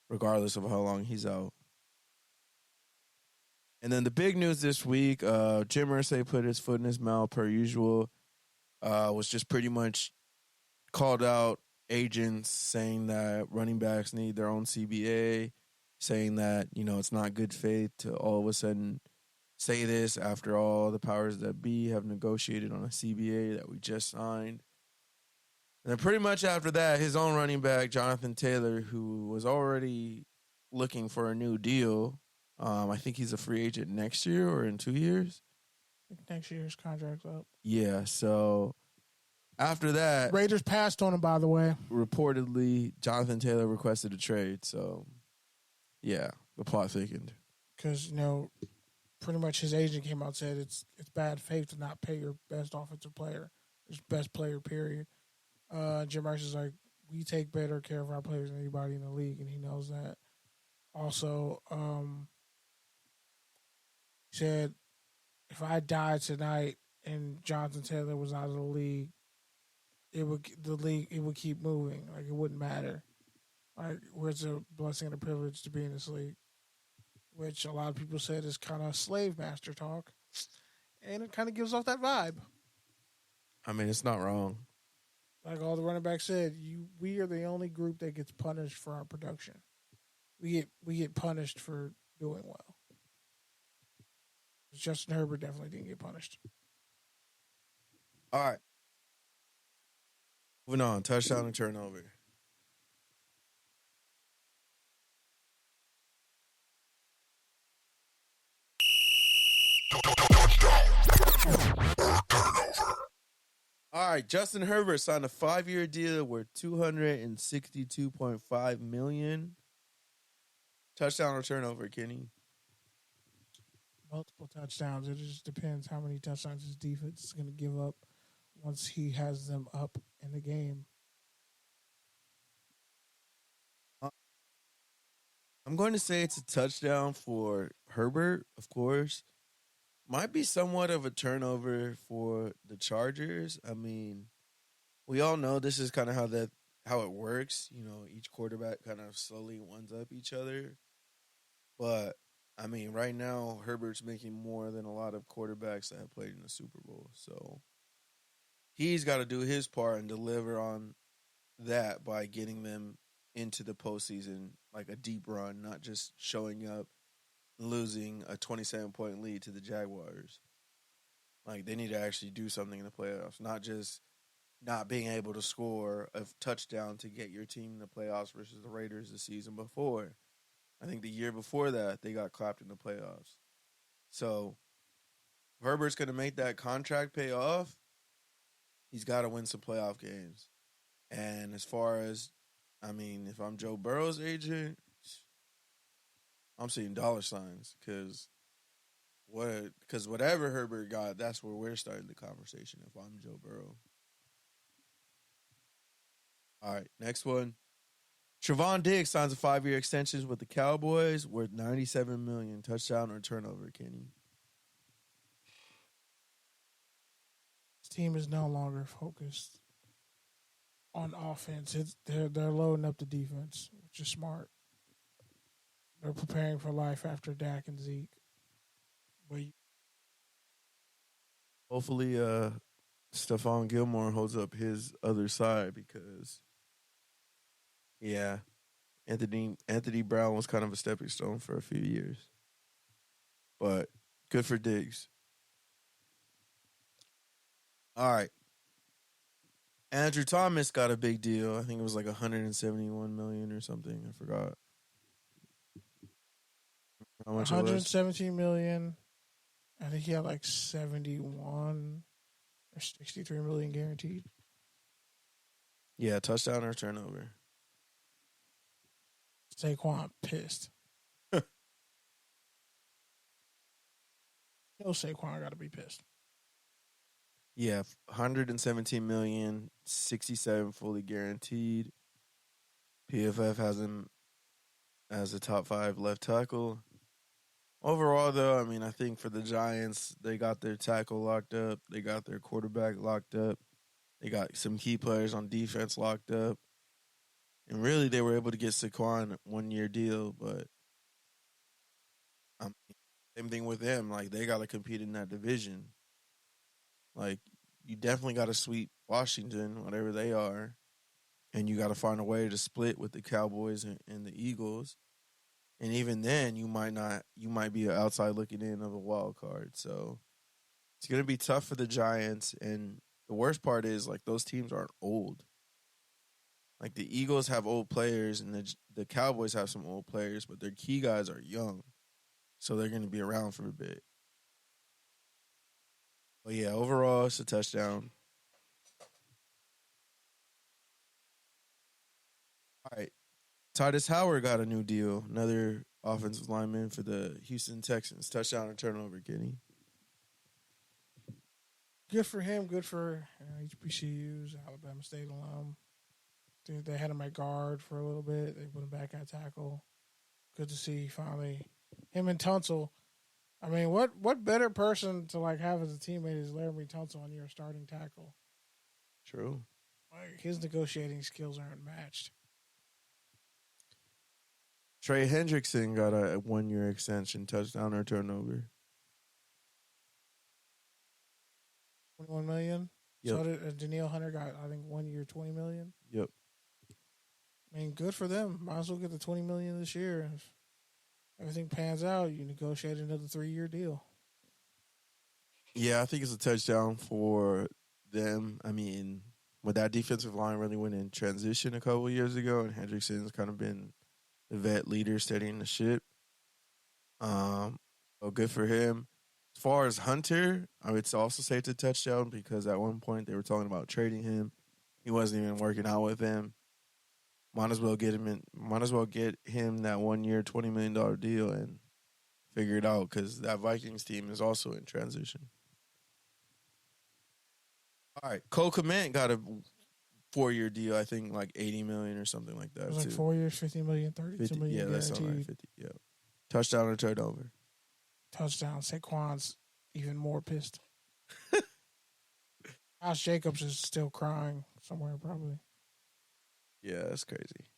regardless of how long he's out. And then the big news this week, Jim Irsay put his foot in his mouth per usual, was just pretty much called out agents saying that running backs need their own CBA, saying that, you know, it's not good faith to all of a sudden say this after all the powers that be have negotiated on a CBA that we just signed. And then pretty much after that, his own running back, Jonathan Taylor, who was already looking for a new deal, I think he's a free agent next year or in 2 years. I think next year's contract's up. Yeah, so after that, Raiders passed on him, by the way. reportedly, Jonathan Taylor requested a trade. So, yeah, the plot thickened. Because, you know, pretty much his agent came out and said it's bad faith to not pay your best offensive player, his best player, period. Jim Irsay's like, we take better care of our players than anybody in the league, and he knows that. Also, he said, if I died tonight and Jonathan Taylor was out of the league, it would keep moving. Like, it wouldn't matter. Like, where it's a blessing and a privilege to be in this league, which a lot of people said is kind of slave master talk, and it kind of gives off that vibe. I mean, it's not wrong. Like all the running backs said, we are the only group that gets punished for our production. We get punished for doing well. Justin Herbert definitely didn't get punished. All right. Moving on. Touchdown and turnover. All right, Justin Herbert signed a 5-year deal worth $262.5 million. Touchdown or turnover, Kenny? Multiple touchdowns. It just depends how many touchdowns his defense is going to give up once he has them up in the game. I'm going to say it's a touchdown for Herbert, of course. Might be somewhat of a turnover for the Chargers. I mean, we all know this is kind of how it works. You know, each quarterback kind of slowly ones up each other. But, I mean, right now, Herbert's making more than a lot of quarterbacks that have played in the Super Bowl. So, he's got to do his part and deliver on that by getting them into the postseason, like a deep run, not just showing up losing a 27-point lead to the Jaguars. Like, they need to actually do something in the playoffs, not just not being able to score a touchdown to get your team in the playoffs versus the Raiders the season before. I think the year before that, they got clapped in the playoffs. So, if Herbert's going to make that contract pay off, he's got to win some playoff games. And as far as, I mean, if I'm Joe Burrow's agent, I'm seeing dollar signs because whatever Herbert got, that's where we're starting the conversation if I'm Joe Burrow. All right, next one. Trevon Diggs signs a 5-year extension with the Cowboys worth $97 million. Touchdown or turnover, Kenny? This team is no longer focused on offense. They're loading up the defense, which is smart. They're preparing for life after Dak and Zeke. Hopefully, Stephon Gilmore holds up his other side because, yeah, Anthony Brown was kind of a stepping stone for a few years. But good for Diggs. All right. Andrew Thomas got a big deal. I think it was like $171 million or something. I forgot. How much it was? $117 million. I think he had like 71 or 63 million guaranteed. Yeah, touchdown or turnover. Saquon pissed. Saquon got to be pissed. Yeah, 117 million, 67 fully guaranteed. PFF has him as a top 5 left tackle. Overall, though, I mean, I think for the Giants, they got their tackle locked up. They got their quarterback locked up. They got some key players on defense locked up. And really, they were able to get Saquon a 1-year deal, but same thing with them. Like, they got to compete in that division. Like, you definitely got to sweep Washington, whatever they are, and you got to find a way to split with the Cowboys and the Eagles. And even then, you might be an outside looking in of a wild card. So it's going to be tough for the Giants. And the worst part is, like, those teams aren't old. Like, the Eagles have old players and the Cowboys have some old players, but their key guys are young. So they're going to be around for a bit. But yeah, overall, it's a touchdown. All right. Titus Howard got a new deal. Another offensive lineman for the Houston Texans. Touchdown or turnover, Kenny. Good for him. Good for HBCUs, Alabama State alum. They had him at guard for a little bit. They put him back at tackle. Good to see finally him and Tunsil. I mean, what better person to like have as a teammate is Laramie Tunsil on your starting tackle? True. Like, his negotiating skills aren't matched. Trey Hendrickson got a 1-year extension. Touchdown or turnover. $21 million. Yep. So did Danielle Hunter got, I think, 1 year, $20 million. Yep. I mean, good for them. Might as well get the $20 million this year. If everything pans out, you negotiate another 3-year deal. Yeah, I think it's a touchdown for them. I mean, when that defensive line really went in transition a couple of years ago, and Hendrickson's kind of been the vet leader steadying the ship. So good for him. As far as Hunter, I would also say it's a touchdown because at one point they were talking about trading him. He wasn't even working out with them. Might as well get him that 1 year, $20 million deal and figure it out because that Vikings team is also in transition. All right, Cole Kmet got a 4-year deal. I think like $80 million or something like that. It was like 4 years, $50 million, $32 million. Yeah, that's something like 50. Yeah, touchdown or turnover. Touchdown. Saquon's even more pissed. Josh Jacobs is still crying somewhere, probably. Yeah, that's crazy.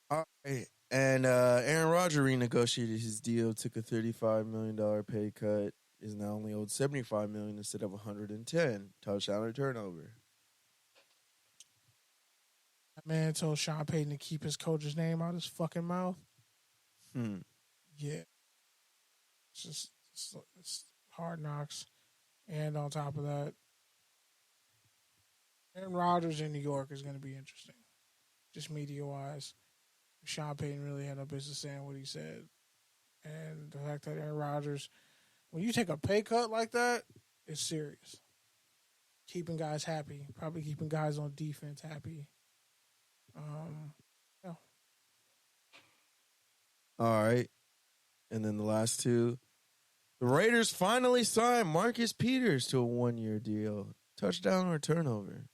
All right. And Aaron Rodgers renegotiated his deal, took a $35 million pay cut, is now only owed $75 million instead of $110. Touchdown or turnover. That man told Sean Payton to keep his coach's name out his fucking mouth. Yeah. It's hard knocks. And on top of that, Aaron Rodgers in New York is going to be interesting, just media-wise. Sean Payton really had no business saying what he said. And the fact that Aaron Rodgers, when you take a pay cut like that, it's serious. Keeping guys happy, probably keeping guys on defense happy. Yeah. All right. And then the last two. The Raiders finally signed Marcus Peters to a 1-year deal. Touchdown or turnover?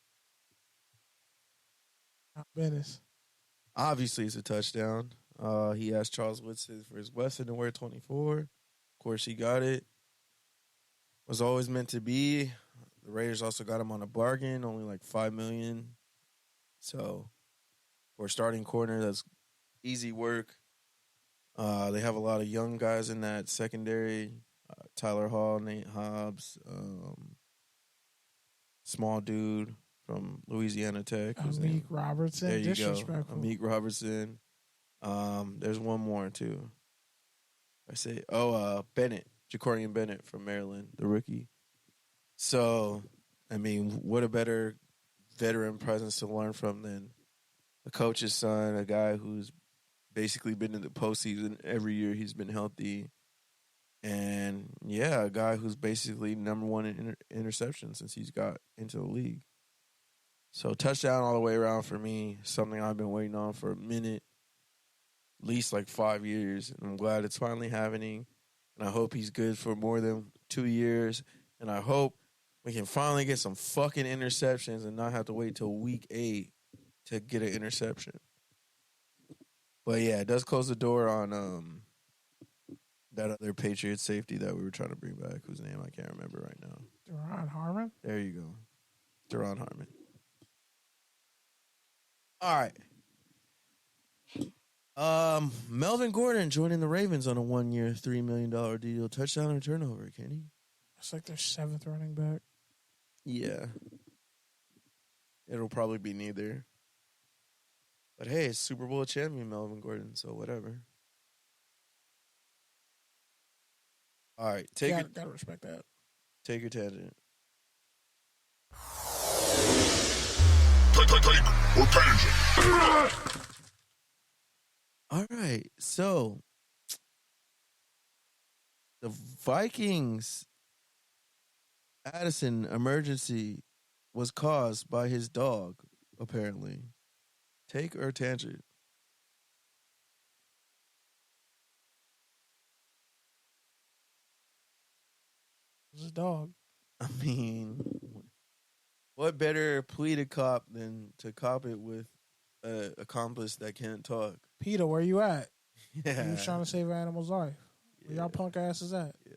Business. Obviously, it's a touchdown. He asked Charles Woodson for his Wesson to wear 24. Of course, he got it. Was always meant to be. The Raiders also got him on a bargain, only like $5 million. So, for a starting corner, that's easy work. They have a lot of young guys in that secondary. Tyler Hall, Nate Hobbs, small dude from Louisiana Tech. Amik Robertson. There you disrespectful. go. Amik Robertson. There's one more, too. Bennett. Jacorian Bennett from Maryland, the rookie. So, I mean, what a better veteran presence to learn from than a coach's son, a guy who's basically been in the postseason every year he's been healthy. And, yeah, a guy who's basically number one in interception since he's got into the league. So, touchdown all the way around for me, something I've been waiting on for a minute. at least like 5 years. And I'm glad it's finally happening. And I hope he's good for more than 2 years. And I hope we can finally get some fucking interceptions and not have to wait till week 8 to get an interception. But yeah, it does close the door on that other Patriots safety that we were trying to bring back, whose name I can't remember right now. Duron Harmon? There you go. Duron Harmon. All right. Melvin Gordon joining the Ravens on a 1-year, $3 million deal. Touchdown and turnover, Kenny. It's like their 7th running back. Yeah. It'll probably be neither. But hey, it's Super Bowl champion Melvin Gordon, so whatever. All right, Gotta respect that. Take your tangent. Take or tangent. All right, so the Vikings Addison emergency was caused by his dog, apparently. Take or tangent? It was a dog. I mean, what better plea to cop than to cop it with an accomplice that can't talk? Peter, where you at? Yeah. You was trying to save an animal's life. Where y'all punk asses at? Yeah.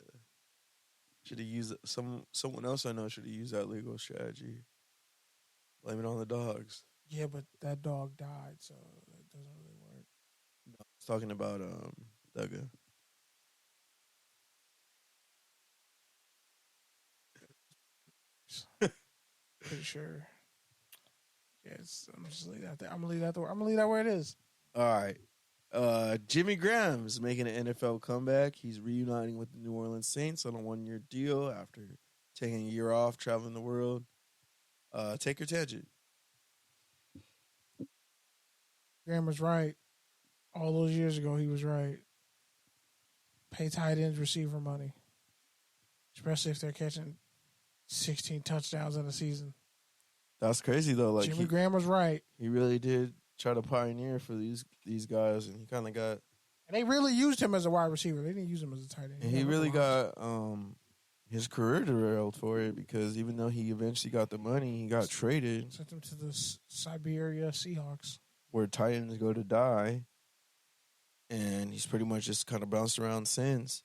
Should have used someone else I know should have used that legal strategy. Blame it on the dogs. Yeah, but that dog died, so that doesn't really work. No, I was talking about Dugga. Pretty sure. Yes, I'm just leave that there. I'm gonna leave that where it is. All right. Jimmy Graham's making an NFL comeback. He's reuniting with the New Orleans Saints on a 1-year deal after taking a year off, traveling the world. Take your tangent. Graham was right. All those years ago, he was right. Pay tight ends receiver money, especially if they're catching 16 touchdowns in a season. That's crazy though. Like Jimmy Graham was right. He really did try to pioneer for these guys, and he kind of got. And they really used him as a wide receiver. They didn't use him as a tight end. And he really got his career derailed for it because even though he eventually got the money, he got traded. Sent him to the Siberia Seahawks, where Titans go to die, and he's pretty much just kind of bounced around since.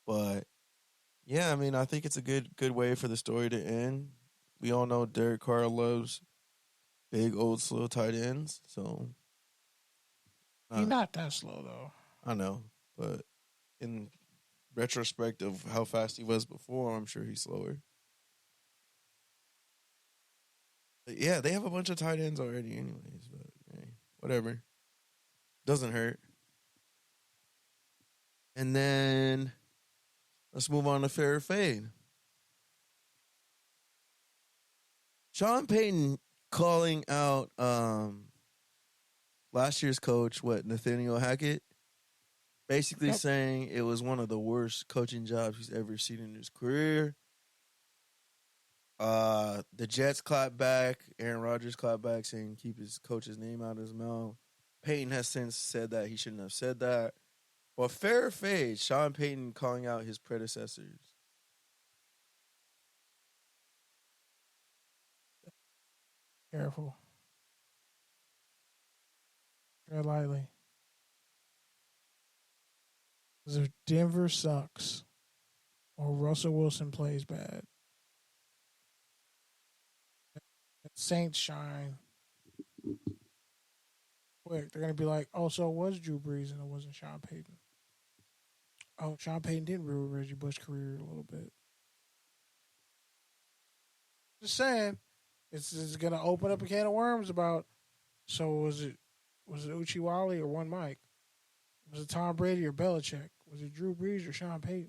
But yeah, I mean, I think it's a good way for the story to end. We all know Derek Carr loves big, old, slow tight ends, so he's not that slow though. I know, but in retrospect of how fast he was before, I'm sure he's slower. But yeah, they have a bunch of tight ends already anyways, but hey, whatever. Doesn't hurt. And then let's move on to fair or fade. Sean Payton calling out last year's coach, Nathaniel Hackett, basically saying it was one of the worst coaching jobs he's ever seen in his career. The Jets clapped back. Aaron Rodgers clapped back saying keep his coach's name out of his mouth. Payton has since said that he shouldn't have said that. Well, fair or fade, Sean Payton calling out his predecessors. Careful. Tread lightly. Because if Denver sucks or Russell Wilson plays bad, Saints shine quick. They're going to be like, oh, so it was Drew Brees and it wasn't Sean Payton. Oh, Sean Payton did ruin Reggie Bush's career a little bit. Just saying. It's going to open up a can of worms about, so was it Uchiwali or one Mike? Was it Tom Brady or Belichick? Was it Drew Brees or Sean Payton?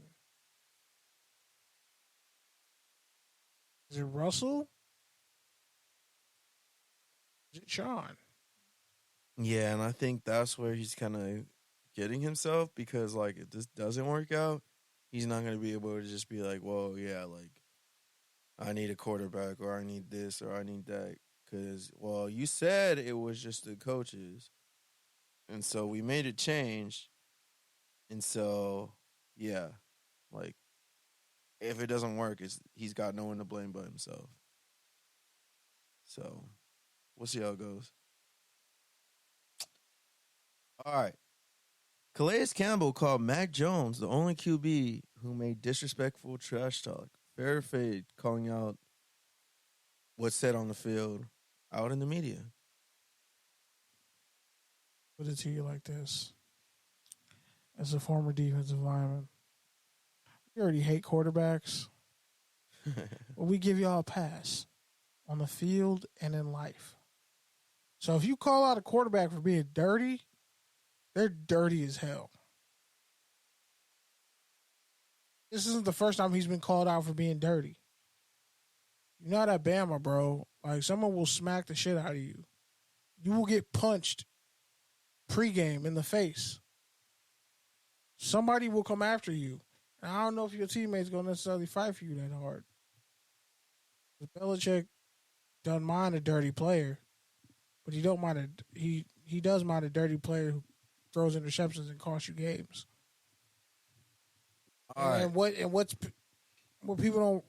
Is it Russell? Is it Sean? Yeah, and I think that's where he's kind of getting himself because, like, if this doesn't work out, he's not going to be able to just be like, well, yeah, like, I need a quarterback or I need this or I need that. Because, well, you said it was just the coaches. And so we made a change. And so, yeah, like, if it doesn't work, he's got no one to blame but himself. So, we'll see how it goes. All right. Calais Campbell called Mac Jones the only QB who made disrespectful trash talk. Fair or fade, calling out what's said on the field out in the media. Put it to you like this. As a former defensive lineman, we already hate quarterbacks. But we give y'all a pass on the field and in life. So if you call out a quarterback for being dirty, they're dirty as hell. This isn't the first time he's been called out for being dirty. You're not at Bama, bro. Like, someone will smack the shit out of you. You will get punched pregame in the face. Somebody will come after you. And I don't know if your teammate's going to necessarily fight for you that hard. Belichick doesn't mind a dirty player, but he does mind a dirty player who throws interceptions and costs you games. All right. What people don't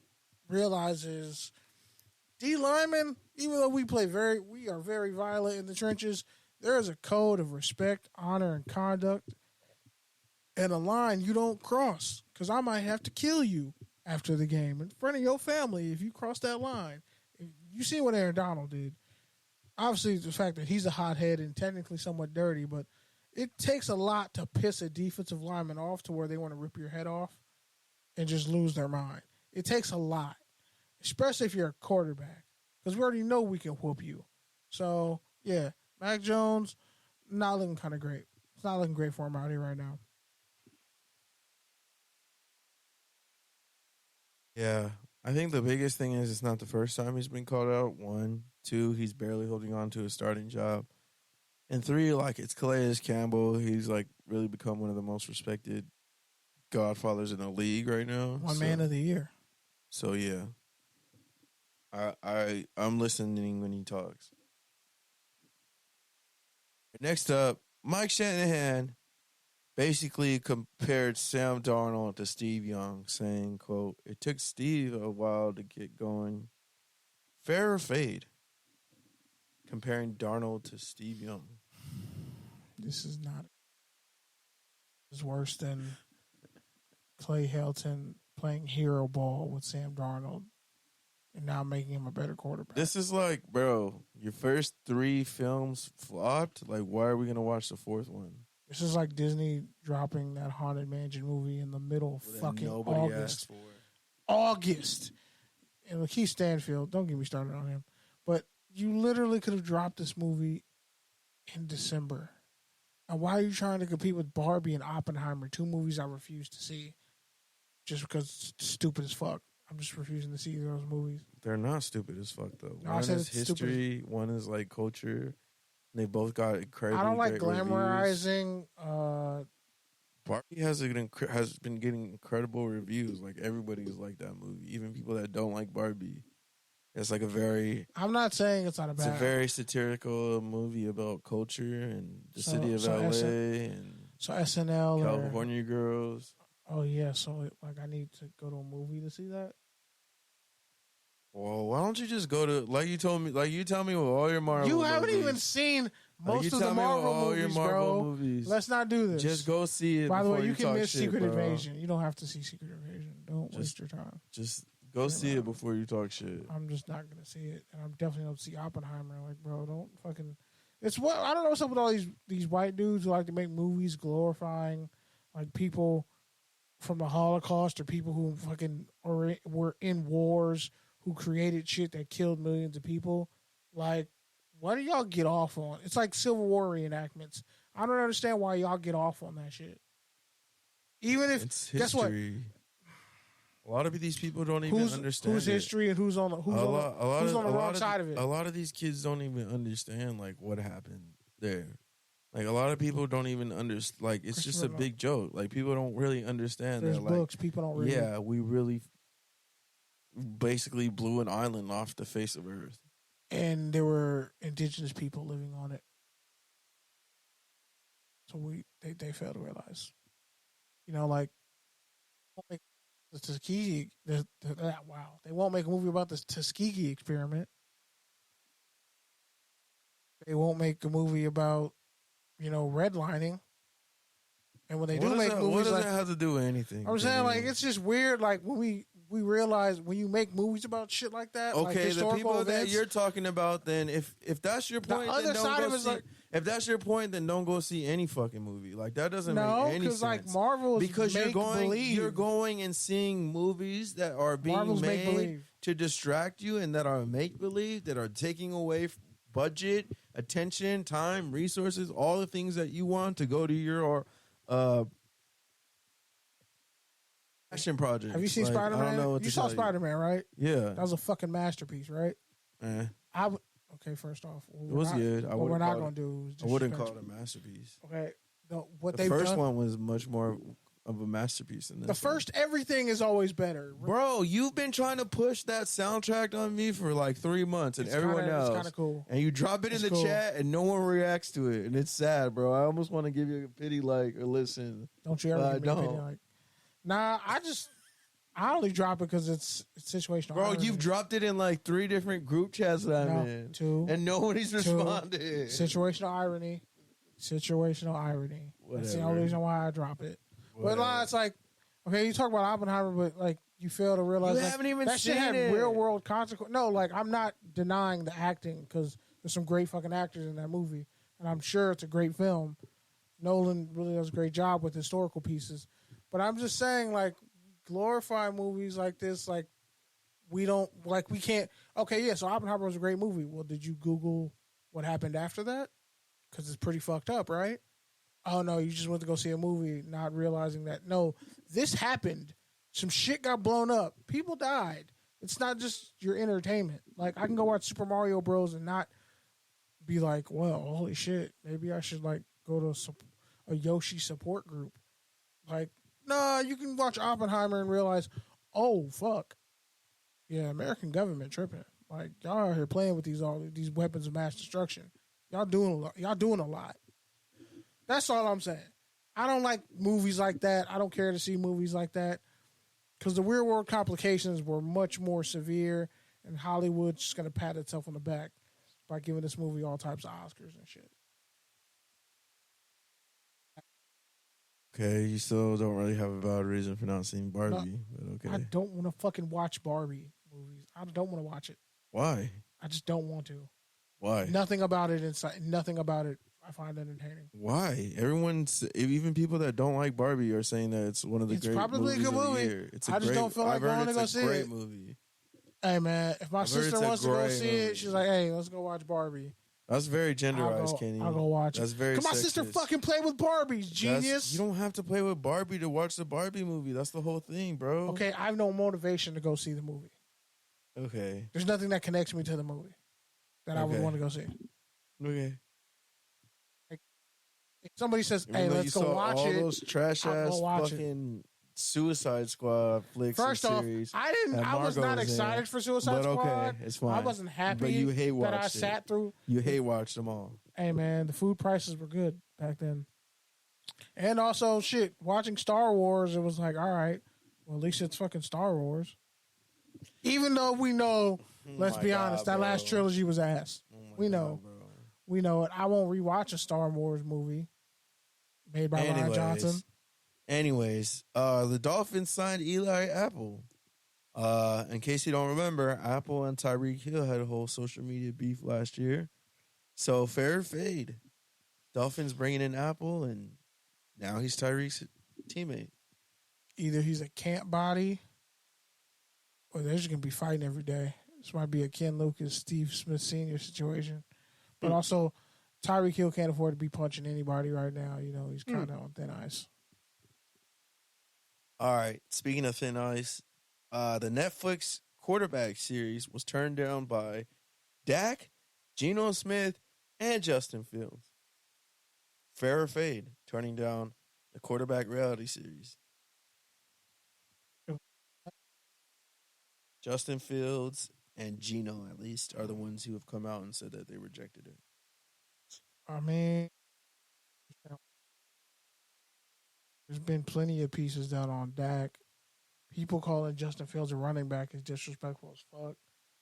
realize is D linemen, even though we are very violent in the trenches, there is a code of respect, honor, and conduct, and a line you don't cross. Because I might have to kill you after the game in front of your family if you cross that line. You see what Aaron Donald did. Obviously, the fact that he's a hothead and technically somewhat dirty, but it takes a lot to piss a defensive lineman off to where they want to rip your head off and just lose their mind. It takes a lot, especially if you're a quarterback, because we already know we can whoop you. So, yeah, Mac Jones, not looking kind of great. It's not looking great for him out here right now. Yeah, I think the biggest thing is it's not the first time he's been called out. 1, 2, he's barely holding on to his starting job. And 3, like, it's Calais Campbell. He's, like, really become one of the most respected godfathers in the league right now. Man of the year. So, yeah. I'm listening when he talks. Next up, Mike Shanahan basically compared Sam Darnold to Steve Young, saying, quote, "It took Steve a while to get going." Fair or fade? Comparing Darnold to Steve Young. This is not. It's worse than Clay Helton playing hero ball with Sam Darnold and now making him a better quarterback. This is like, bro, your first 3 films flopped. Like, why are we going to watch the 4th one? This is like Disney dropping that Haunted Mansion movie in the middle of fucking August. August. And Lakeith Stanfield, don't get me started on him, but you literally could have dropped this movie in December. And why are you trying to compete with Barbie and Oppenheimer, 2 movies I refuse to see just because it's stupid as fuck? I'm just refusing to see those movies. They're not stupid as fuck, though. No, one is history, one is, like, culture. They both got incredible. I don't like glamorizing. Barbie has been getting incredible reviews. Like, everybody's like that movie, even people that don't like Barbie. It's like a very. I'm not saying it's not a bad. It's a very satirical movie about culture and the city of LA and SNL, California girls. Oh yeah, so like I need to go to a movie to see that. Well, why don't you just go to you told me, you tell me with all your Marvel. You haven't movies. even seen most of the Marvel movies, bro. Movies. Let's not do this. Just go see it. By the way, you can miss shit, Secret bro. Invasion. You don't have to see Secret Invasion. Don't waste your time. Just go see it before you talk shit. I'm just not gonna see it, and I'm definitely not see Oppenheimer. Like, bro, don't fucking. It's what I don't know what's up with all these white dudes who like to make movies glorifying like people from the Holocaust or people who fucking were in wars, who created shit that killed millions of people. Like, what do y'all get off on? It's like Civil War reenactments. I don't understand why y'all get off on that shit. Even if it's history. Guess what? A lot of these people don't even understand who's history and who's on the wrong side of it. A lot of these kids don't even understand like what happened there. Like, a lot of people don't even understand. Like, it's just a big joke. Like, people don't really understand There's that. Like, books people don't read. Yeah, we really basically blew an island off the face of Earth. And there were indigenous people living on it. So they fail to realize. You know, like the Tuskegee. Wow, they won't make a movie about the Tuskegee experiment. They won't make a movie about, redlining. And when they do make movies, what does that have to do with anything? I'm saying, like, it's just weird. Like when we realize when you make movies about shit like that. Okay, like the people events, that you're talking about, then if that's your point, other then side don't of go it's see. like, if that's your point, then don't go see any fucking movie. Like that doesn't make any sense. like Marvel is because you're going and seeing movies that are being Marvel's made make-believe. to distract you and that are make believe, that are taking away budget, attention, time, resources, all the things that you want to go to your passion project. Have you seen Spider-Man? I don't know what You to saw tell Spider-Man, right? Yeah, that was a fucking masterpiece, right? Okay, first off, it was good. What we're not gonna do is I wouldn't call it a masterpiece. Okay, the first one was much more of a masterpiece than this. The first everything is always better, bro. You've been trying to push that soundtrack on me for like 3 months, and everyone else. It's kind of cool. And you drop it in the chat, and no one reacts to it, and it's sad, bro. I almost want to give you a pity like or listen. Don't you ever give me a pity like? Nah, I only drop it because it's situational. Bro, you've dropped it in like 3 different group chats that I'm in. 2. And nobody's responded. Situational irony. Whatever. That's the only reason why I drop it. Whatever. But it's like, okay, you talk about Oppenheimer, but like you fail to realize you haven't even that seen shit had it. real world consequences. No, like I'm not denying the acting because there's some great fucking actors in that movie, and I'm sure it's a great film. Nolan really does a great job with historical pieces, but I'm just saying, like, glorify movies like this, like we can't. Okay, yeah, so Oppenheimer was a great movie. Well, did you Google what happened after that? Because it's pretty fucked up, right? Oh no, you just went to go see a movie, not realizing that no, this happened. Some shit got blown up. People died. It's not just your entertainment. Like I can go watch Super Mario Bros. And not be like, well, holy shit, maybe I should like go to a Yoshi support group. Like, nah, you can watch Oppenheimer and realize, oh fuck, yeah, American government tripping. Like y'all out here playing with these weapons of mass destruction. Y'all doing a lot. Y'all doing a lot. That's all I'm saying. I don't like movies like that. I don't care to see movies like that because the real world complications were much more severe, and Hollywood's just gonna pat itself on the back by giving this movie all types of Oscars and shit. Okay, you still don't really have a valid reason for not seeing Barbie, but okay. I don't want to fucking watch Barbie movies. I don't want to watch it. Why? I just don't want to. Why? Nothing about it I find entertaining. Why? Even people that don't like Barbie are saying that it's one of the great movies a good movie. of the year. I just don't feel like going to go see it. It's a great movie. Hey man, if my sister wants to go see it, she's like, "Hey, let's go watch Barbie." That's very genderized, Kenny. I'll go watch it. That's very. My sister fucking played with Barbies, genius. You don't have to play with Barbie to watch the Barbie movie. That's the whole thing, bro. Okay, I have no motivation to go see the movie. Okay. There's nothing that connects me to the movie that I would want to go see. Okay. If somebody says, "Hey, let's go watch all it," those trash ass fucking Suicide Squad flicks. First off, I was not excited for Suicide Squad. Okay, it's fine. I wasn't happy but you hate that I sat through. You hate watched them all. Hey man, the food prices were good back then. And also, watching Star Wars, it was like, all right, well, at least it's fucking Star Wars. Even though we know, let's be honest, that last trilogy was ass. We know. We know it. I won't rewatch a Star Wars movie made by Ryan Johnson. Anyways, the Dolphins signed Eli Apple. In case you don't remember, Apple and Tyreek Hill had a whole social media beef last year. So fair fade. Dolphins bringing in Apple, and now he's Tyreek's teammate. Either he's a camp body, or they're just going to be fighting every day. This might be a Ken Lucas, Steve Smith Sr. situation. But also, Tyreek Hill can't afford to be punching anybody right now. You know, he's kind of on thin ice. All right. Speaking of thin ice, the Netflix quarterback series was turned down by Dak, Geno Smith, and Justin Fields. Fair or fade, turning down the quarterback reality series. Justin Fields and Geno, at least, are the ones who have come out and said that they rejected it. I mean, There's been plenty of pieces down on Dak. People calling Justin Fields a running back is disrespectful as fuck.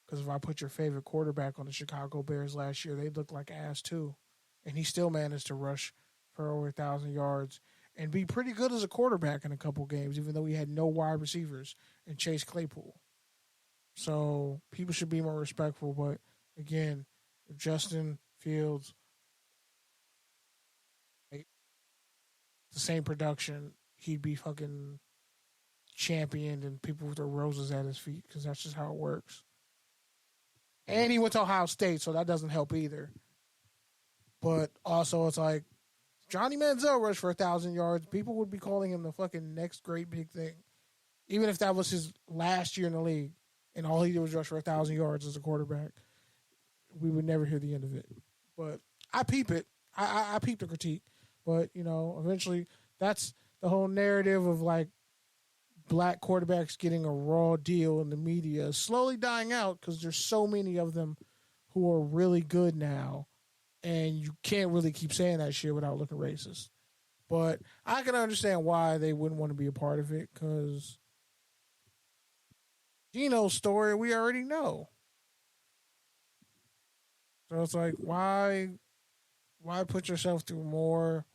Because if I put your favorite quarterback on the Chicago Bears last year, they looked like ass too. And he still managed to rush for over 1,000 yards and be pretty good as a quarterback in a couple games, even though he had no wide receivers and Chase Claypool. So people should be more respectful. But again, if Justin Fields the same production, he'd be fucking championed and people would throw roses at his feet because that's just how it works. And he went to Ohio State, so that doesn't help either. But also, it's like Johnny Manziel rushed for 1,000 yards. People would be calling him the fucking next great big thing, even if that was his last year in the league and all he did was rush for 1,000 yards as a quarterback. We would never hear the end of it. But I peep it. I peep the critique. But, you know, eventually that's the whole narrative of, like, black quarterbacks getting a raw deal in the media is slowly dying out because there's so many of them who are really good now, and you can't really keep saying that shit without looking racist. But I can understand why they wouldn't want to be a part of it because Gino's story we already know. So it's like, why put yourself through more,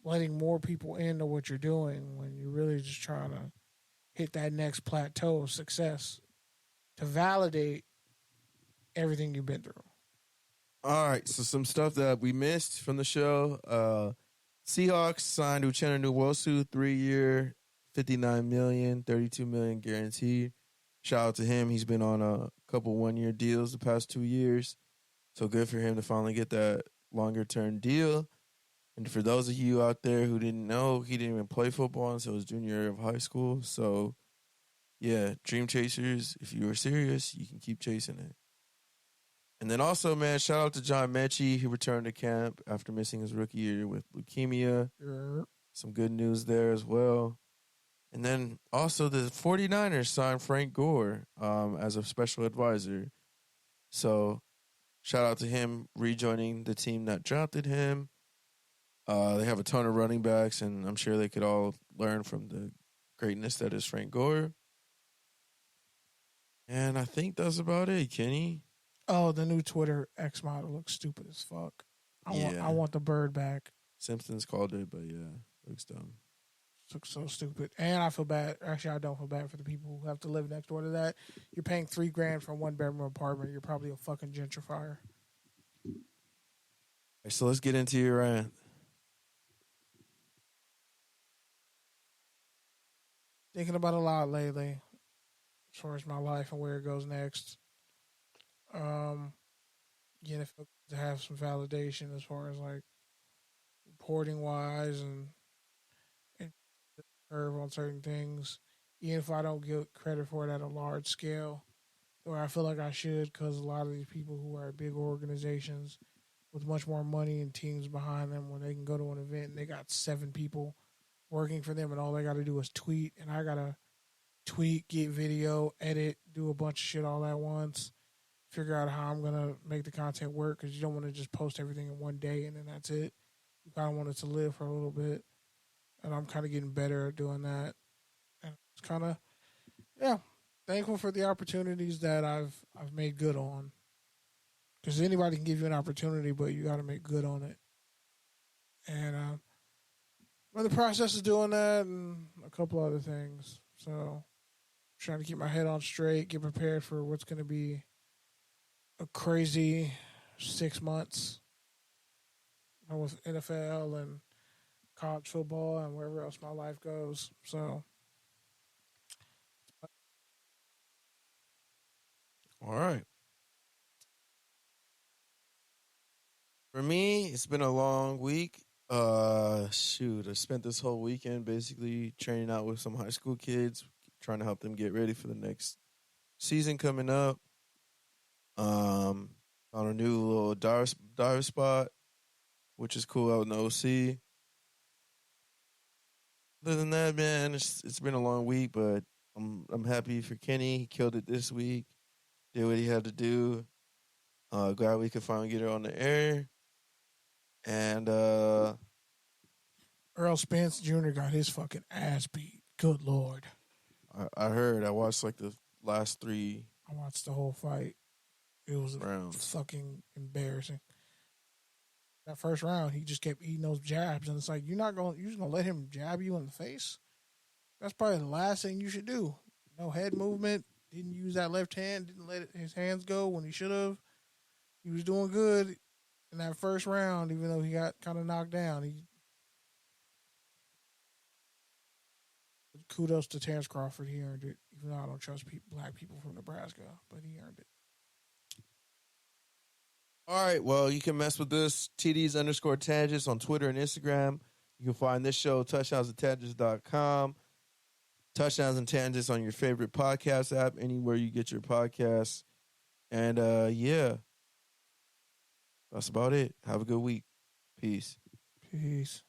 letting more people into what you're doing when you're really just trying to hit that next plateau of success to validate everything you've been through. All right, so some stuff that we missed from the show. Seahawks signed Uchenna Nwosu, 3-year, $59 million, $32 million guaranteed. Shout out to him. He's been on a couple one-year deals the past 2 years. So good for him to finally get that longer-term deal. And for those of you out there who didn't know, he didn't even play football until his junior year of high school. So, yeah, Dream Chasers, if you are serious, you can keep chasing it. And then also, man, shout out to John Mechie. He returned to camp after missing his rookie year with leukemia. Some good news there as well. And then also the 49ers signed Frank Gore as a special advisor. So shout out to him rejoining the team that drafted him. They have a ton of running backs, and I'm sure they could all learn from the greatness that is Frank Gore. And I think that's about it, Kenny. Oh, the new Twitter X model looks stupid as fuck. I want the bird back. Simpsons called it, but yeah, looks dumb. Looks so stupid. And I feel bad. Actually, I don't feel bad for the people who have to live next door to that. You're paying $3,000 for a 1-bedroom apartment. You're probably a fucking gentrifier. All right, so let's get into your rant. Thinking about a lot lately as far as my life and where it goes next. Again, if to have some validation as far as like reporting wise and curve on certain things, even if I don't get credit for it at a large scale, or I feel like I should, because a lot of these people who are at big organizations with much more money and teams behind them, when they can go to an event and they got 7 people working for them and all they got to do is tweet, and I got to tweet, get video, edit, do a bunch of shit all at once, figure out how I'm going to make the content work, because you don't want to just post everything in one day and then that's it. You kind of want it to live for a little bit. And I'm kind of getting better at doing that. And it's kind of, thankful for the opportunities that I've made good on. Because anybody can give you an opportunity, but you got to make good on it. And I'm in the process of doing that and a couple other things. So I'm trying to keep my head on straight, get prepared for what's going to be a crazy 6 months with NFL and college football and wherever else my life goes. So, all right. For me, it's been a long week. I spent this whole weekend basically training out with some high school kids, trying to help them get ready for the next season coming up. On a new little dive spot, which is cool out in the OC. Other than that, man, it's been a long week, but I'm happy for Kenny. He killed it this week. Did what he had to do. Glad we could finally get it on the air. And Earl Spence Jr. got his fucking ass beat. Good Lord. I heard. I watched like the last 3 I watched the whole fight. It was rounds. fucking embarrassing. That first round, he just kept eating those jabs, and it's like you're just gonna let him jab you in the face. That's probably the last thing you should do. No head movement. Didn't use that left hand. Didn't let his hands go when he should have. He was doing good in that first round, even though he got kind of knocked down. Kudos to Terrence Crawford. He earned it, even though I don't trust black people from Nebraska, but he earned it. All right, well, you can mess with this, TDs_tangents on Twitter and Instagram. You can find this show, touchdownsandtangents.com. Touchdowns and Tangents on your favorite podcast app, anywhere you get your podcasts. And, yeah, that's about it. Have a good week. Peace. Peace.